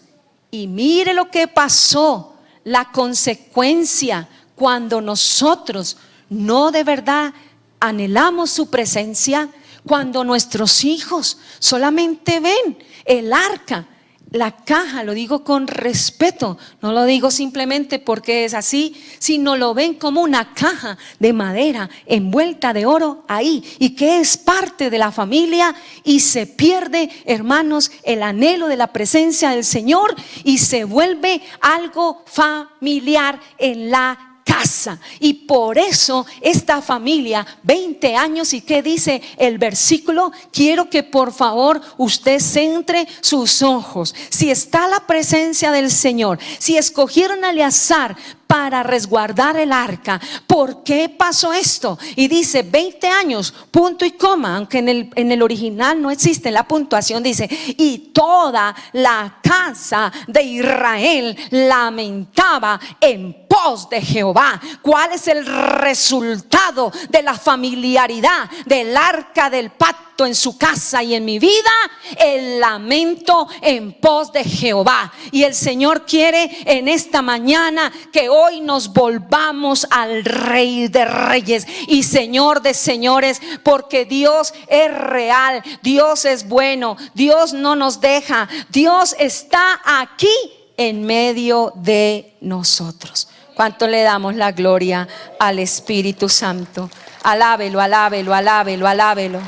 Y mire lo que pasó, la consecuencia cuando nosotros no de verdad anhelamos su presencia, cuando nuestros hijos solamente ven el arca, la caja, lo digo con respeto, no lo digo simplemente porque es así, sino lo ven como una caja de madera envuelta de oro ahí, y que es parte de la familia, y se pierde, hermanos, el anhelo de la presencia del Señor, y se vuelve algo familiar en la casa. Y por eso esta familia, 20 años, ¿y qué dice el versículo? Quiero que por favor usted centre sus ojos. Si está la presencia del Señor, si escogieron a Eleazar para resguardar el arca, ¿por qué pasó esto? Y dice 20 años, punto y coma, aunque en el original no existe la puntuación, dice: y toda la casa de Israel lamentaba en pos de Jehová. ¿Cuál es el resultado de la familiaridad del arca del pacto en su casa y en mi vida? El lamento en pos de Jehová. Y el Señor quiere en esta mañana que hoy nos volvamos al Rey de Reyes y Señor de Señores, porque Dios es real, Dios es bueno, Dios no nos deja, Dios está aquí en medio de nosotros. ¿Cuánto le damos la gloria al Espíritu Santo? Alábelo, alábelo, alábelo, alábelo.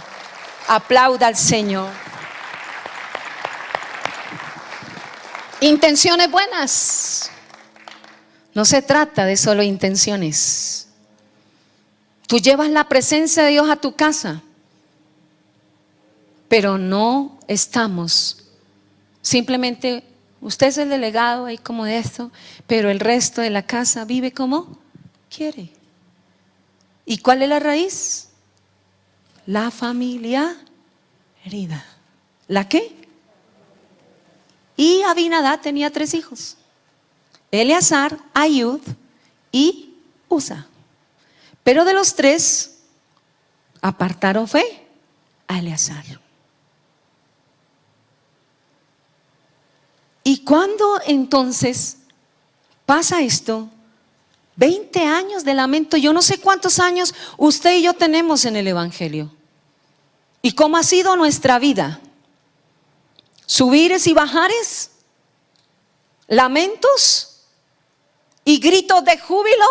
Aplauda al Señor. Intenciones buenas. No se trata de solo intenciones. Tú llevas la presencia de Dios a tu casa, pero no estamos simplemente, usted es el delegado ahí como de esto, pero el resto de la casa vive como quiere. ¿Y cuál es la raíz? La familia herida. ¿La qué? Y Abinadab tenía 3 hijos: Eleazar, Ayud y Uza. Pero de los 3 apartaron fue a Eleazar. ¿Y cuándo entonces pasa esto? 20 años de lamento. Yo no sé cuántos años usted y yo tenemos en el Evangelio. ¿Y cómo ha sido nuestra vida? Subires y bajares, lamentos y gritos de júbilo,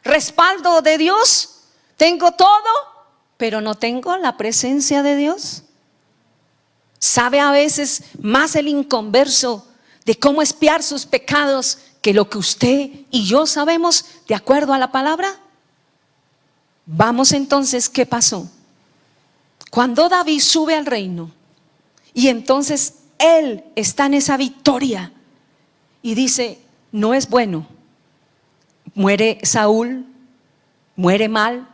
respaldo de Dios. Tengo todo, pero no tengo la presencia de Dios. ¿Sabe a veces más el inconverso de cómo expiar sus pecados que lo que usted y yo sabemos de acuerdo a la palabra? Vamos entonces, ¿qué pasó? Cuando David sube al reino y entonces él está en esa victoria y dice, no es bueno. Muere Saúl, muere mal,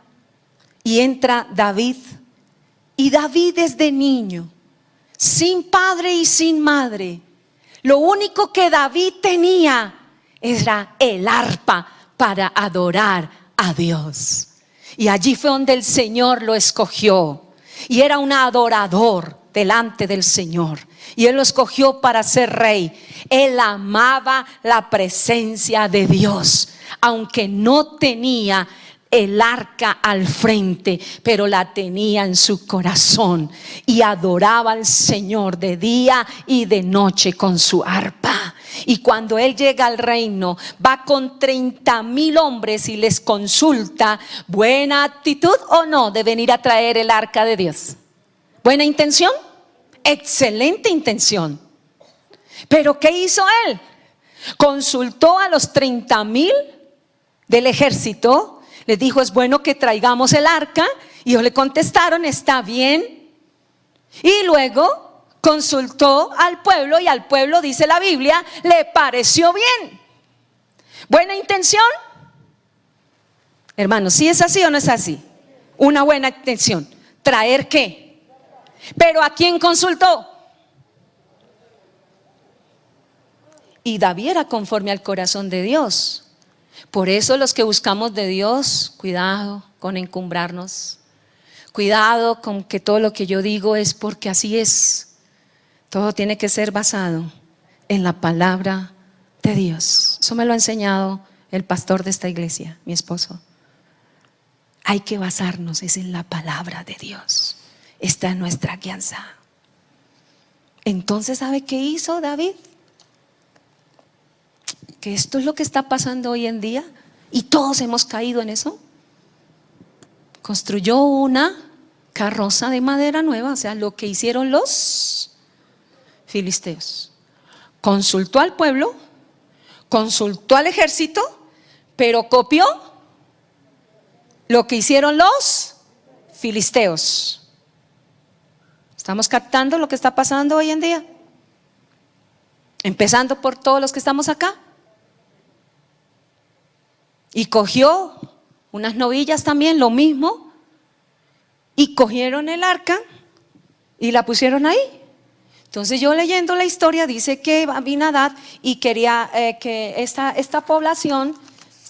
y entra David. Y David desde niño, sin padre y sin madre, lo único que David tenía era el arpa para adorar a Dios. Y allí fue donde el Señor lo escogió. Y era un adorador delante del Señor. Y Él lo escogió para ser rey. Él amaba la presencia de Dios, aunque no tenía el arca al frente, pero la tenía en su corazón y adoraba al Señor de día y de noche con su arpa. Y cuando él llega al reino, va con 30,000 hombres y les consulta: ¿buena actitud o no de venir a traer el arca de Dios? ¿Buena intención? Excelente intención. Pero ¿qué hizo él? Consultó a los 30,000 del ejército. Les dijo: es bueno que traigamos el arca. Y ellos le contestaron: está bien. Y luego consultó al pueblo, y al pueblo, dice la Biblia, le pareció bien. ¿Buena intención? Hermanos, ¿sí es así o no es así? Una buena intención. ¿Traer qué? Pero ¿a quién consultó? Y David era conforme al corazón de Dios. Por eso los que buscamos de Dios, cuidado con encumbrarnos, cuidado con que todo lo que yo digo es porque así es. Todo tiene que ser basado en la palabra de Dios. Eso me lo ha enseñado el pastor de esta iglesia, mi esposo. Hay que basarnos es en la palabra de Dios. Esta es nuestra guianza. Entonces, ¿sabe qué hizo David? Que esto es lo que está pasando hoy en día y todos hemos caído en eso. Construyó una carroza de madera nueva, o sea, lo que hicieron los filisteos. Consultó al pueblo, consultó al ejército, pero copió lo que hicieron los filisteos. ¿Estamos captando lo que está pasando hoy en día? Empezando por todos los que estamos acá. Y cogió unas novillas también, lo mismo, y cogieron el arca y la pusieron ahí. Entonces yo leyendo la historia dice que Abinadab y quería que esta población,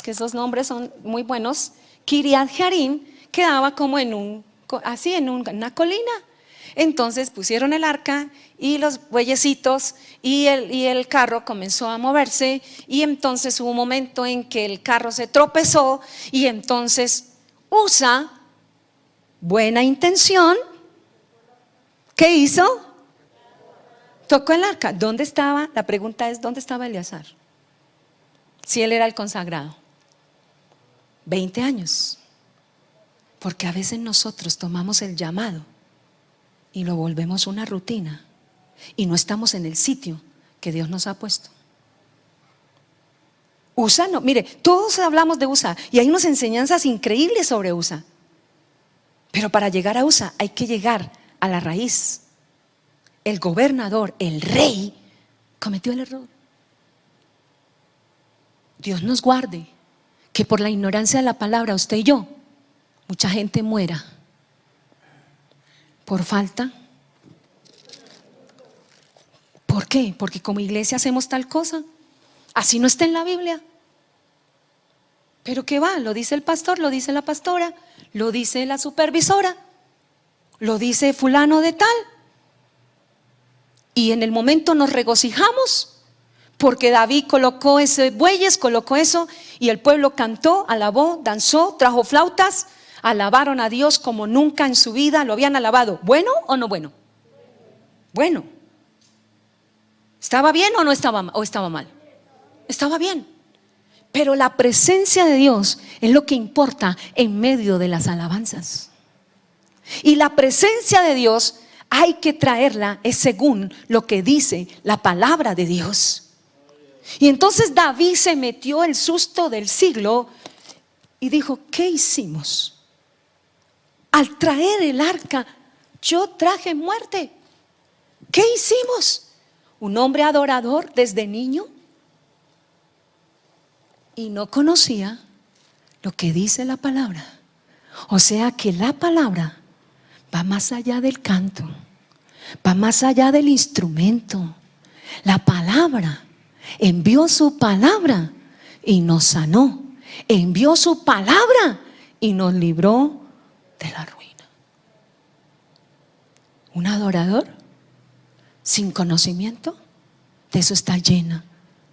que esos nombres son muy buenos, Kiriat Jearim, quedaba como en una colina. Entonces pusieron el arca y los bueyecitos y el carro comenzó a moverse, y entonces hubo un momento en que el carro se tropezó, y entonces Usa, buena intención, ¿qué hizo? Tocó el arca. ¿Dónde estaba? La pregunta es: ¿dónde estaba Eleazar? Si él era el consagrado. 20 años. Porque a veces nosotros tomamos el llamado y lo volvemos una rutina y no estamos en el sitio que Dios nos ha puesto. Usa no, mire, todos hablamos de Usa y hay unas enseñanzas increíbles sobre Usa, pero para llegar a Usa hay que llegar a la raíz. El gobernador, el rey, cometió el error. Dios nos guarde que por la ignorancia de la palabra, usted y yo, mucha gente muera por falta. ¿Por qué? Porque como iglesia hacemos tal cosa. Así no está en la Biblia. Pero ¿qué va? Lo dice el pastor, lo dice la pastora, lo dice la supervisora, lo dice fulano de tal. Y en el momento nos regocijamos porque David colocó ese bueyes, colocó eso, y el pueblo cantó, alabó, danzó, trajo flautas, alabaron a Dios como nunca en su vida lo habían alabado. ¿Bueno o no bueno? Bueno. ¿Estaba bien o no estaba, o estaba mal? Estaba bien. Pero la presencia de Dios es lo que importa en medio de las alabanzas. Y la presencia de Dios hay que traerla es según lo que dice la palabra de Dios. Y entonces David se metió el susto del siglo y dijo: ¿qué hicimos? Al traer el arca yo traje muerte. ¿Qué hicimos? un hombre adorador desde niño y no conocía lo que dice la palabra. O sea que la palabra va más allá del canto, va más allá del instrumento. La palabra envió su palabra y nos sanó. Envió su palabra y nos libró de la ruina. Un adorador sin conocimiento, de eso está llena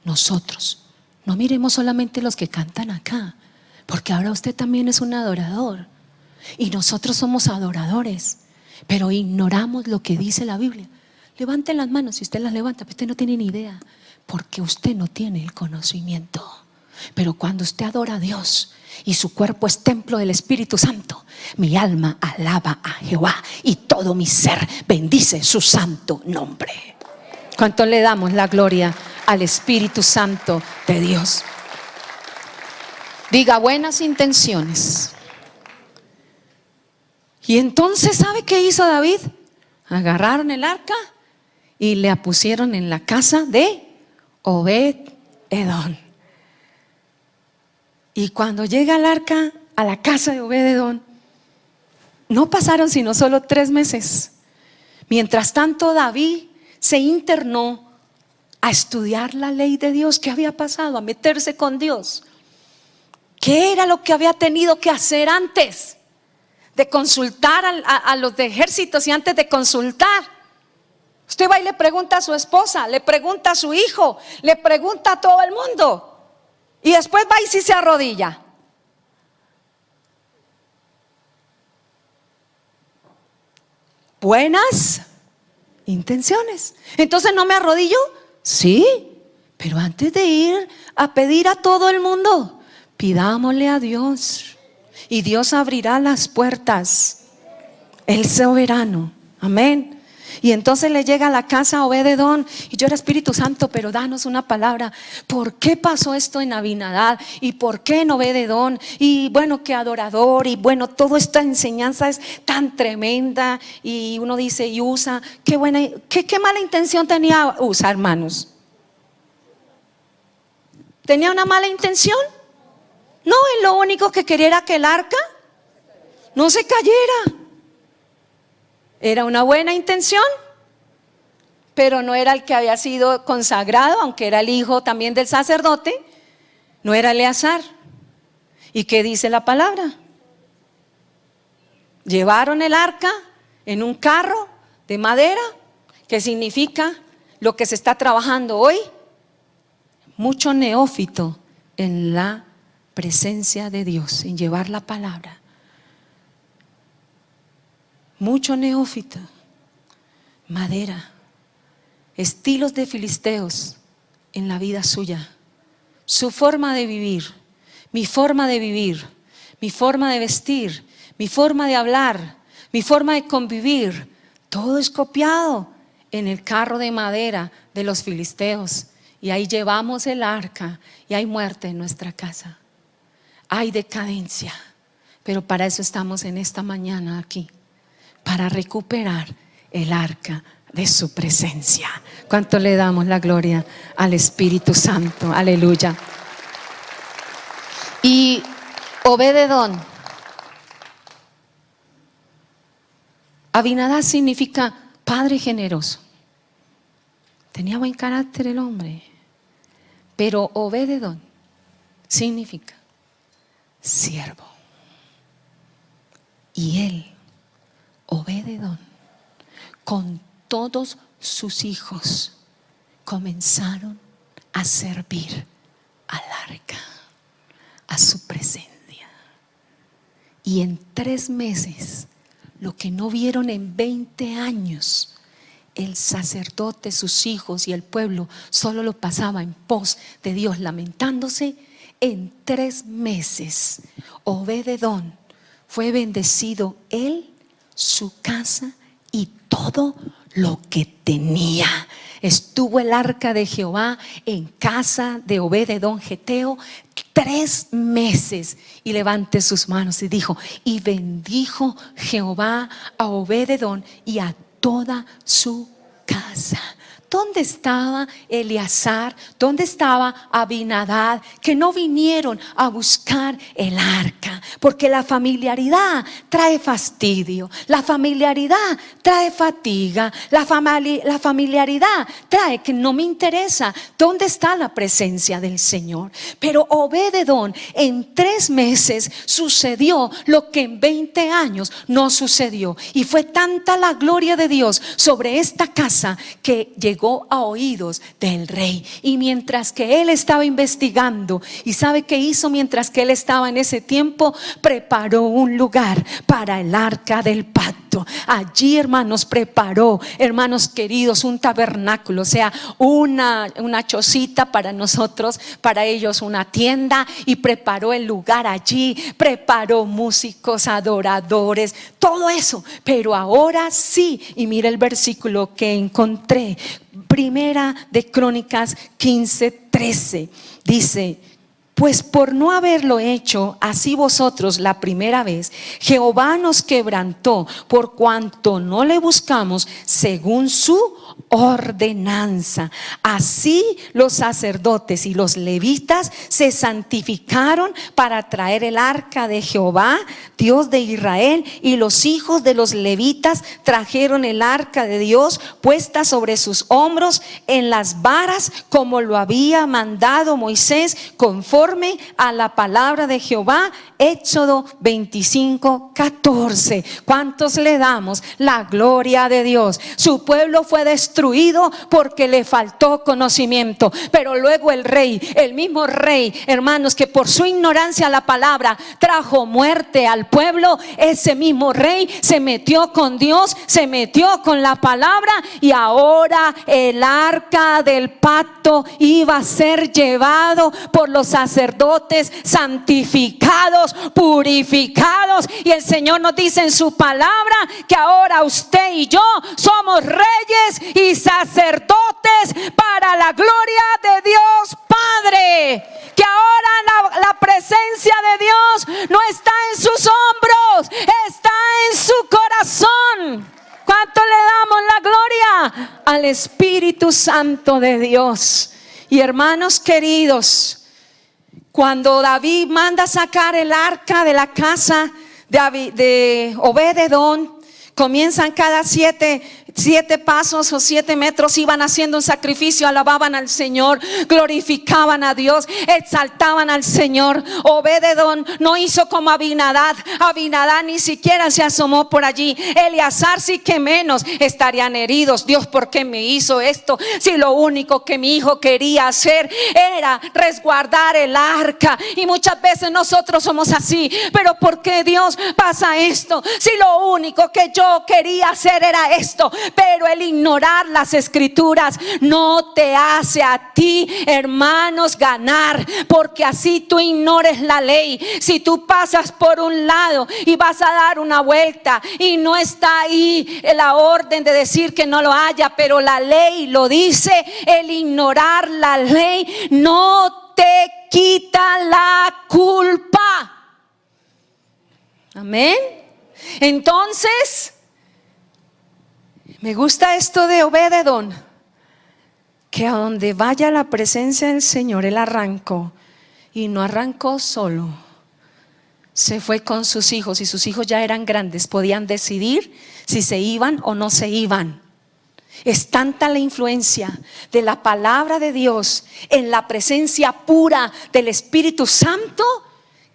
nosotros. No miremos solamente los que cantan acá, porque ahora usted también es un adorador y nosotros somos adoradores, pero ignoramos lo que dice la Biblia. Levanten las manos, si usted las levanta, pero usted no tiene ni idea, porque usted no tiene el conocimiento. Pero cuando usted adora a Dios y su cuerpo es templo del Espíritu Santo, mi alma alaba a Jehová y todo mi ser bendice su santo nombre. ¿Cuánto le damos la gloria al Espíritu Santo de Dios? Diga buenas intenciones. Y entonces, ¿sabe qué hizo David? Agarraron el arca y le pusieron en la casa de Obed-Edom. Y cuando llega el arca a la casa de Obed-Edom, no pasaron sino solo 3 meses. Mientras tanto, David se internó a estudiar la ley de Dios. ¿Qué había pasado? A meterse con Dios. ¿Qué era lo que había tenido que hacer antes de consultar a los de ejércitos y antes de consultar? Usted va y le pregunta a su esposa, le pregunta a su hijo, le pregunta a todo el mundo. Y después va y sí se arrodilla. Buenas intenciones. Entonces, ¿no me arrodillo? Sí, pero antes de ir a pedir a todo el mundo, pidámosle a Dios y Dios abrirá las puertas. El soberano, amén. Y entonces le llega a la casa a Obed-Edom y yo era Espíritu Santo, pero danos una palabra. ¿Por qué pasó esto en Abinadab? ¿Y por qué en Obed-Edom? Y bueno, qué adorador. Y bueno, toda esta enseñanza es tan tremenda. Y uno dice, y Usa, qué buena, qué mala intención tenía Usa, hermanos. ¿Tenía una mala intención? No, él lo único que quería era que el arca no se cayera. Era una buena intención, pero no era el que había sido consagrado, aunque era el hijo también del sacerdote, no era Eleazar. ¿Y qué dice la palabra? Llevaron el arca en un carro de madera, que significa lo que se está trabajando hoy, mucho neófito en la presencia de Dios, en llevar la palabra. Mucho neófito, madera, estilos de filisteos en la vida suya. Su forma de vivir, mi forma de vivir, mi forma de vestir, mi forma de hablar, mi forma de convivir, todo es copiado en el carro de madera de los filisteos. Y ahí llevamos el arca y hay muerte en nuestra casa, hay decadencia. Pero para eso estamos en esta mañana aquí, para recuperar el arca de su presencia. ¿Cuánto le damos la gloria al Espíritu Santo? Aleluya. Y Obed-Edom, Abinadab significa padre generoso. Tenía buen carácter el hombre. Pero Obed-Edom significa siervo. Y él, Obed-Edom, con todos sus hijos, comenzaron a servir al arca, a su presencia. Y en 3 meses, lo que no vieron en 20 años, el sacerdote, sus hijos y el pueblo solo lo pasaba en pos de Dios, lamentándose. En 3 meses, Obed-Edom fue bendecido, él, su casa y todo lo que tenía. Estuvo el arca de Jehová en casa de Obed-Edom geteo 3 meses. Y levante sus manos y dijo: y bendijo Jehová a Obed-Edom y a toda su casa. ¿dónde estaba Eleazar? ¿Dónde estaba Abinadab? Que no vinieron a buscar el arca, porque la familiaridad trae fastidio, la familiaridad trae fatiga, la familiaridad trae que no me interesa. ¿Dónde está la presencia del Señor? Pero Obed-edom, en 3 meses sucedió lo que en 20 años no sucedió, y fue tanta la gloria de Dios sobre esta casa que llegó a oídos del rey. Y mientras que él estaba investigando, ¿y sabe qué hizo mientras que él estaba en ese tiempo? Preparó un lugar para el arca del pacto. Allí, hermanos, preparó, hermanos queridos, un tabernáculo, o sea, una chocita para nosotros, para ellos una tienda, y preparó el lugar allí, preparó músicos, adoradores, todo eso. Pero ahora sí, y mira el versículo que encontré, Primera de Crónicas 15:13, dice: pues por no haberlo hecho así vosotros la primera vez, Jehová nos quebrantó por cuanto no le buscamos según su ordenanza. Así los sacerdotes y los levitas se santificaron para traer el arca de Jehová, Dios de Israel, y los hijos de los levitas trajeron el arca de Dios puesta sobre sus hombros en las varas, como lo había mandado Moisés, conforme a la palabra de Jehová. Éxodo 25:14. ¿Cuántos le damos la gloria de Dios? Su pueblo fue destruido porque le faltó conocimiento, pero luego el rey, el mismo rey, hermanos, que por su ignorancia a la palabra trajo muerte al pueblo, ese mismo rey se metió con Dios, se metió con la palabra, y ahora el arca del pacto iba a ser llevado por los sacerdotes santificados, purificados. Y el Señor nos dice en su palabra que ahora usted y yo somos reyes y sacerdotes para la gloria de Dios Padre. Que ahora la presencia de Dios no está en sus hombros, está en su corazón. ¿Cuánto le damos la gloria al Espíritu Santo de Dios? Y hermanos queridos, cuando David manda sacar el arca de la casa de Obed-edom, comienzan cada 7 pasos o 7 metros, iban haciendo un sacrificio, alababan al Señor, glorificaban a Dios, exaltaban al Señor. Obed-edom no hizo como Abinadab ni siquiera se asomó por allí. Eleazar sí que menos. Estarían heridos: Dios, ¿por qué me hizo esto? Si lo único que mi hijo quería hacer era resguardar el arca. Y muchas veces nosotros somos así: pero ¿por qué Dios pasa esto? Si lo único que yo quería hacer era esto. Pero el ignorar las escrituras no te hace a ti, hermanos, ganar, porque así tú ignores la ley. Si tú pasas por un lado y vas a dar una vuelta y no está ahí la orden de decir que no lo haya, pero la ley lo dice, el ignorar la ley no te quita la culpa. Amén. Entonces, me gusta esto de Obed-edom, que a donde vaya la presencia del Señor, él arrancó, y no arrancó solo, se fue con sus hijos, y sus hijos ya eran grandes, podían decidir si se iban o no se iban. Es tanta la influencia de la palabra de Dios en la presencia pura del Espíritu Santo,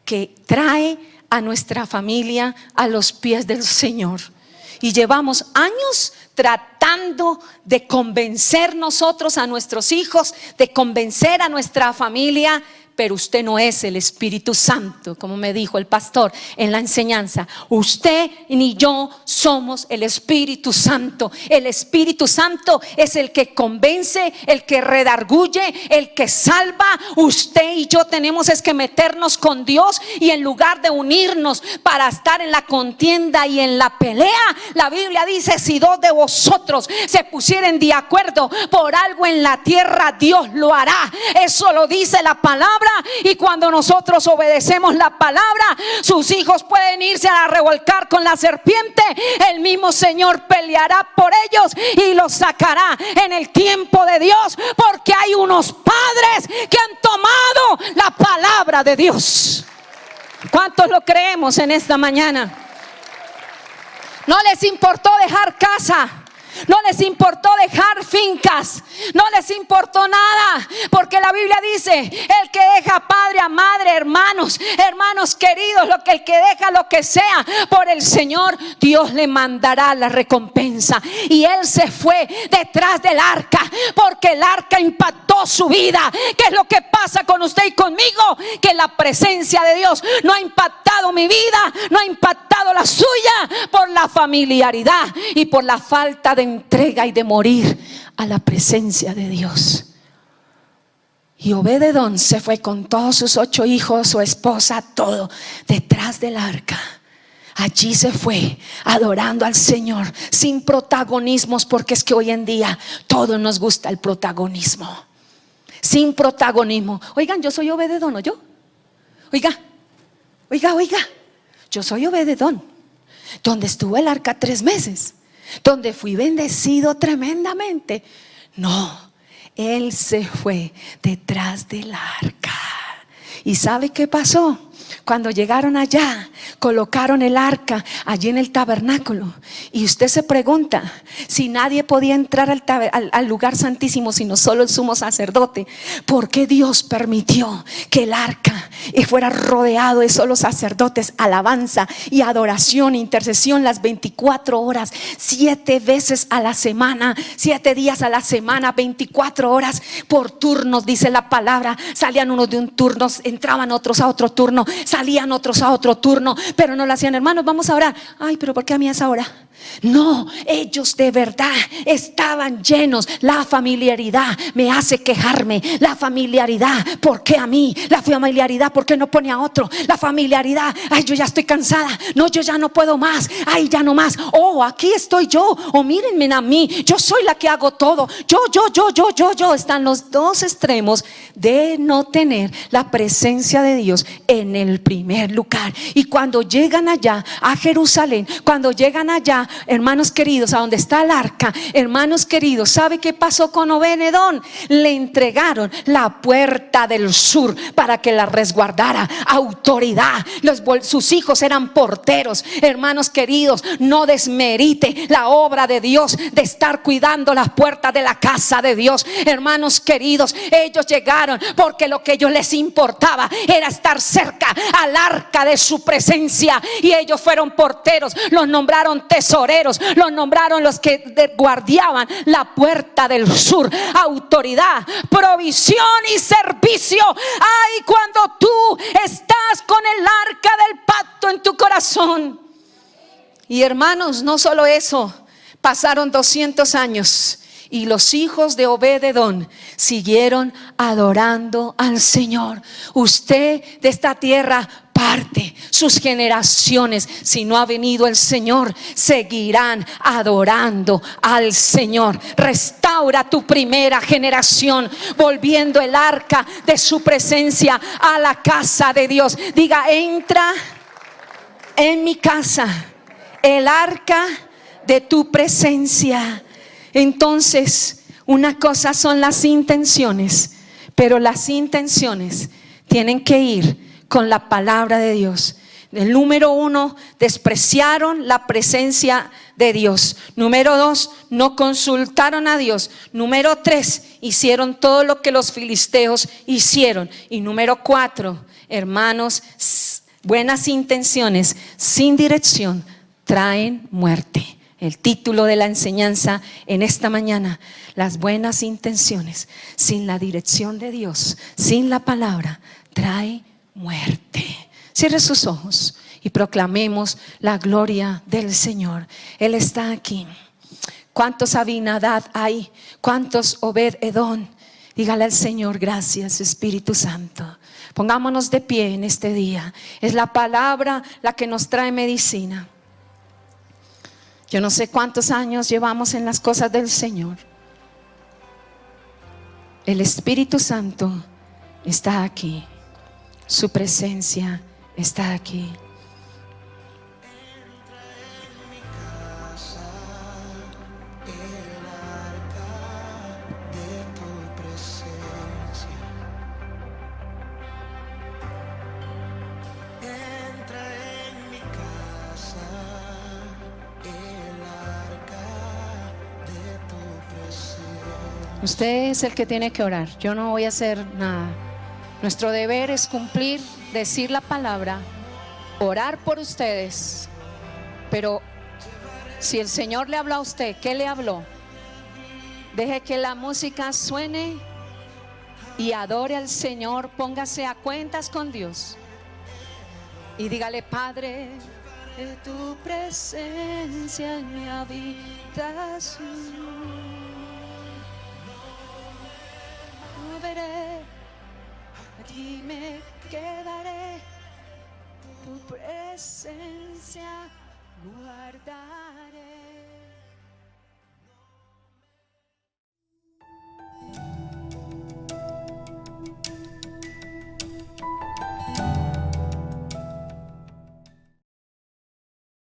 que trae a nuestra familia a los pies del Señor. Y llevamos años tratando de convencer nosotros a nuestros hijos, de convencer a nuestra familia. Pero usted no es el Espíritu Santo, como me dijo el pastor en la enseñanza. Usted ni yo somos el Espíritu Santo. El Espíritu Santo es el que convence, el que redarguye, el que salva. Usted y yo tenemos es que meternos con Dios, y en lugar de unirnos para estar en la contienda y en la pelea, la Biblia dice: si 2 de vosotros nosotros se pusieren de acuerdo por algo en la tierra, Dios lo hará. Eso lo dice la palabra, y cuando nosotros obedecemos la palabra, sus hijos pueden irse a revolcar con la serpiente. El mismo Señor peleará por ellos y los sacará en el tiempo de Dios, porque hay unos padres que han tomado la palabra de Dios. ¿Cuántos lo creemos en esta mañana? No les importó dejar casa, no les importó dejar fincas, no les importó nada, porque la Biblia dice: el que deja padre a madre, hermanos queridos, el que deja lo que sea por el Señor, Dios le mandará la recompensa. Y él se fue detrás del arca, porque el arca impactó su vida. ¿Qué es lo que pasa con usted y conmigo? Que la presencia de Dios no ha impactado mi vida, no ha impactado la suya, por la familiaridad y por la falta de entrega y de morir a la presencia de Dios. Y Obed-edom se fue con todos sus 8 hijos, su esposa, todo, detrás del arca. Allí se fue adorando al Señor, sin protagonismos, porque es que hoy en día todos nos gusta el protagonismo. Sin protagonismo. Oigan, yo soy Obed-edom, ¿no? Yo. Oiga, yo soy Obed-edom, donde estuvo el arca 3 meses, donde fui bendecido tremendamente. No, él se fue detrás del arca. ¿Y sabe qué pasó? Cuando llegaron allá, colocaron el arca allí en el tabernáculo. Y usted se pregunta, si nadie podía entrar al lugar santísimo sino solo el sumo sacerdote, ¿por qué Dios permitió que el arca fuera rodeado de solo sacerdotes? Alabanza y adoración, intercesión las 24 horas, 7 veces a la semana, 7 días a la semana, 24 horas por turnos, dice la palabra. Salían unos de un turno, entraban otros a otro turno, salían otros a otro turno, pero no lo hacían: hermanos, vamos a orar. Ay, pero ¿por qué a mí a esa hora? No, ellos de verdad estaban llenos. La familiaridad me hace quejarme. La familiaridad, ¿por qué a mí? La familiaridad, ¿por qué no pone a otro? La familiaridad, ay, yo ya estoy cansada. No, yo ya no puedo más. Ay, ya no más. Oh, aquí estoy yo. Oh, mírenme a mí. Yo soy la que hago todo. Yo. Están los dos extremos de no tener la presencia de Dios en el primer lugar. Y cuando llegan allá a Jerusalén, cuando llegan allá, hermanos queridos, a donde está el arca, hermanos queridos, ¿sabe qué pasó con Obed-edom? Le entregaron la puerta del sur para que la resguardara. Autoridad. Sus hijos eran porteros. Hermanos queridos, no desmerite la obra de Dios de estar cuidando las puertas de la casa de Dios. Hermanos queridos, ellos llegaron porque lo que a ellos les importaba era estar cerca al arca de su presencia, y ellos fueron porteros. Los nombraron tesoreros, los nombraron los que guardiaban la puerta del sur. Autoridad, provisión y servicio. Ay, cuando tú estás con el arca del pacto en tu corazón. Y hermanos, no solo eso, pasaron 200 años y los hijos de Obed-edom siguieron adorando al Señor. Usted de esta tierra parte, sus generaciones, si no ha venido el Señor, seguirán adorando al Señor. Restaura tu primera generación, volviendo el arca de su presencia a la casa de Dios. Diga: entra en mi casa el arca de tu presencia. Entonces, una cosa son las intenciones, pero las intenciones tienen que ir con la palabra de Dios. El número 1, despreciaron la presencia de Dios. Número 2, no consultaron a Dios. Número 3, hicieron todo lo que los filisteos hicieron. Y número 4, hermanos, buenas intenciones sin dirección traen muerte. El título de la enseñanza en esta mañana: las buenas intenciones sin la dirección de Dios, sin la palabra, trae muerte. Cierre sus ojos y proclamemos la gloria del Señor. Él está aquí. ¿Cuántos Abinadab hay? ¿Cuántos Obed-edom? Dígale al Señor: gracias, Espíritu Santo. Pongámonos de pie en este día. Es la palabra la que nos trae medicina. Yo no sé cuántos años llevamos en las cosas del Señor. El Espíritu Santo está aquí. Su presencia está aquí. Usted es el que tiene que orar. Yo no voy a hacer nada. Nuestro deber es cumplir, decir la palabra, orar por ustedes. Pero si el Señor le habló a usted, ¿qué le habló? Deje que la música suene y adore al Señor. Póngase a cuentas con Dios y dígale: Padre, de tu presencia en mi habitación. No veré, allí me quedaré, tu presencia guardaré.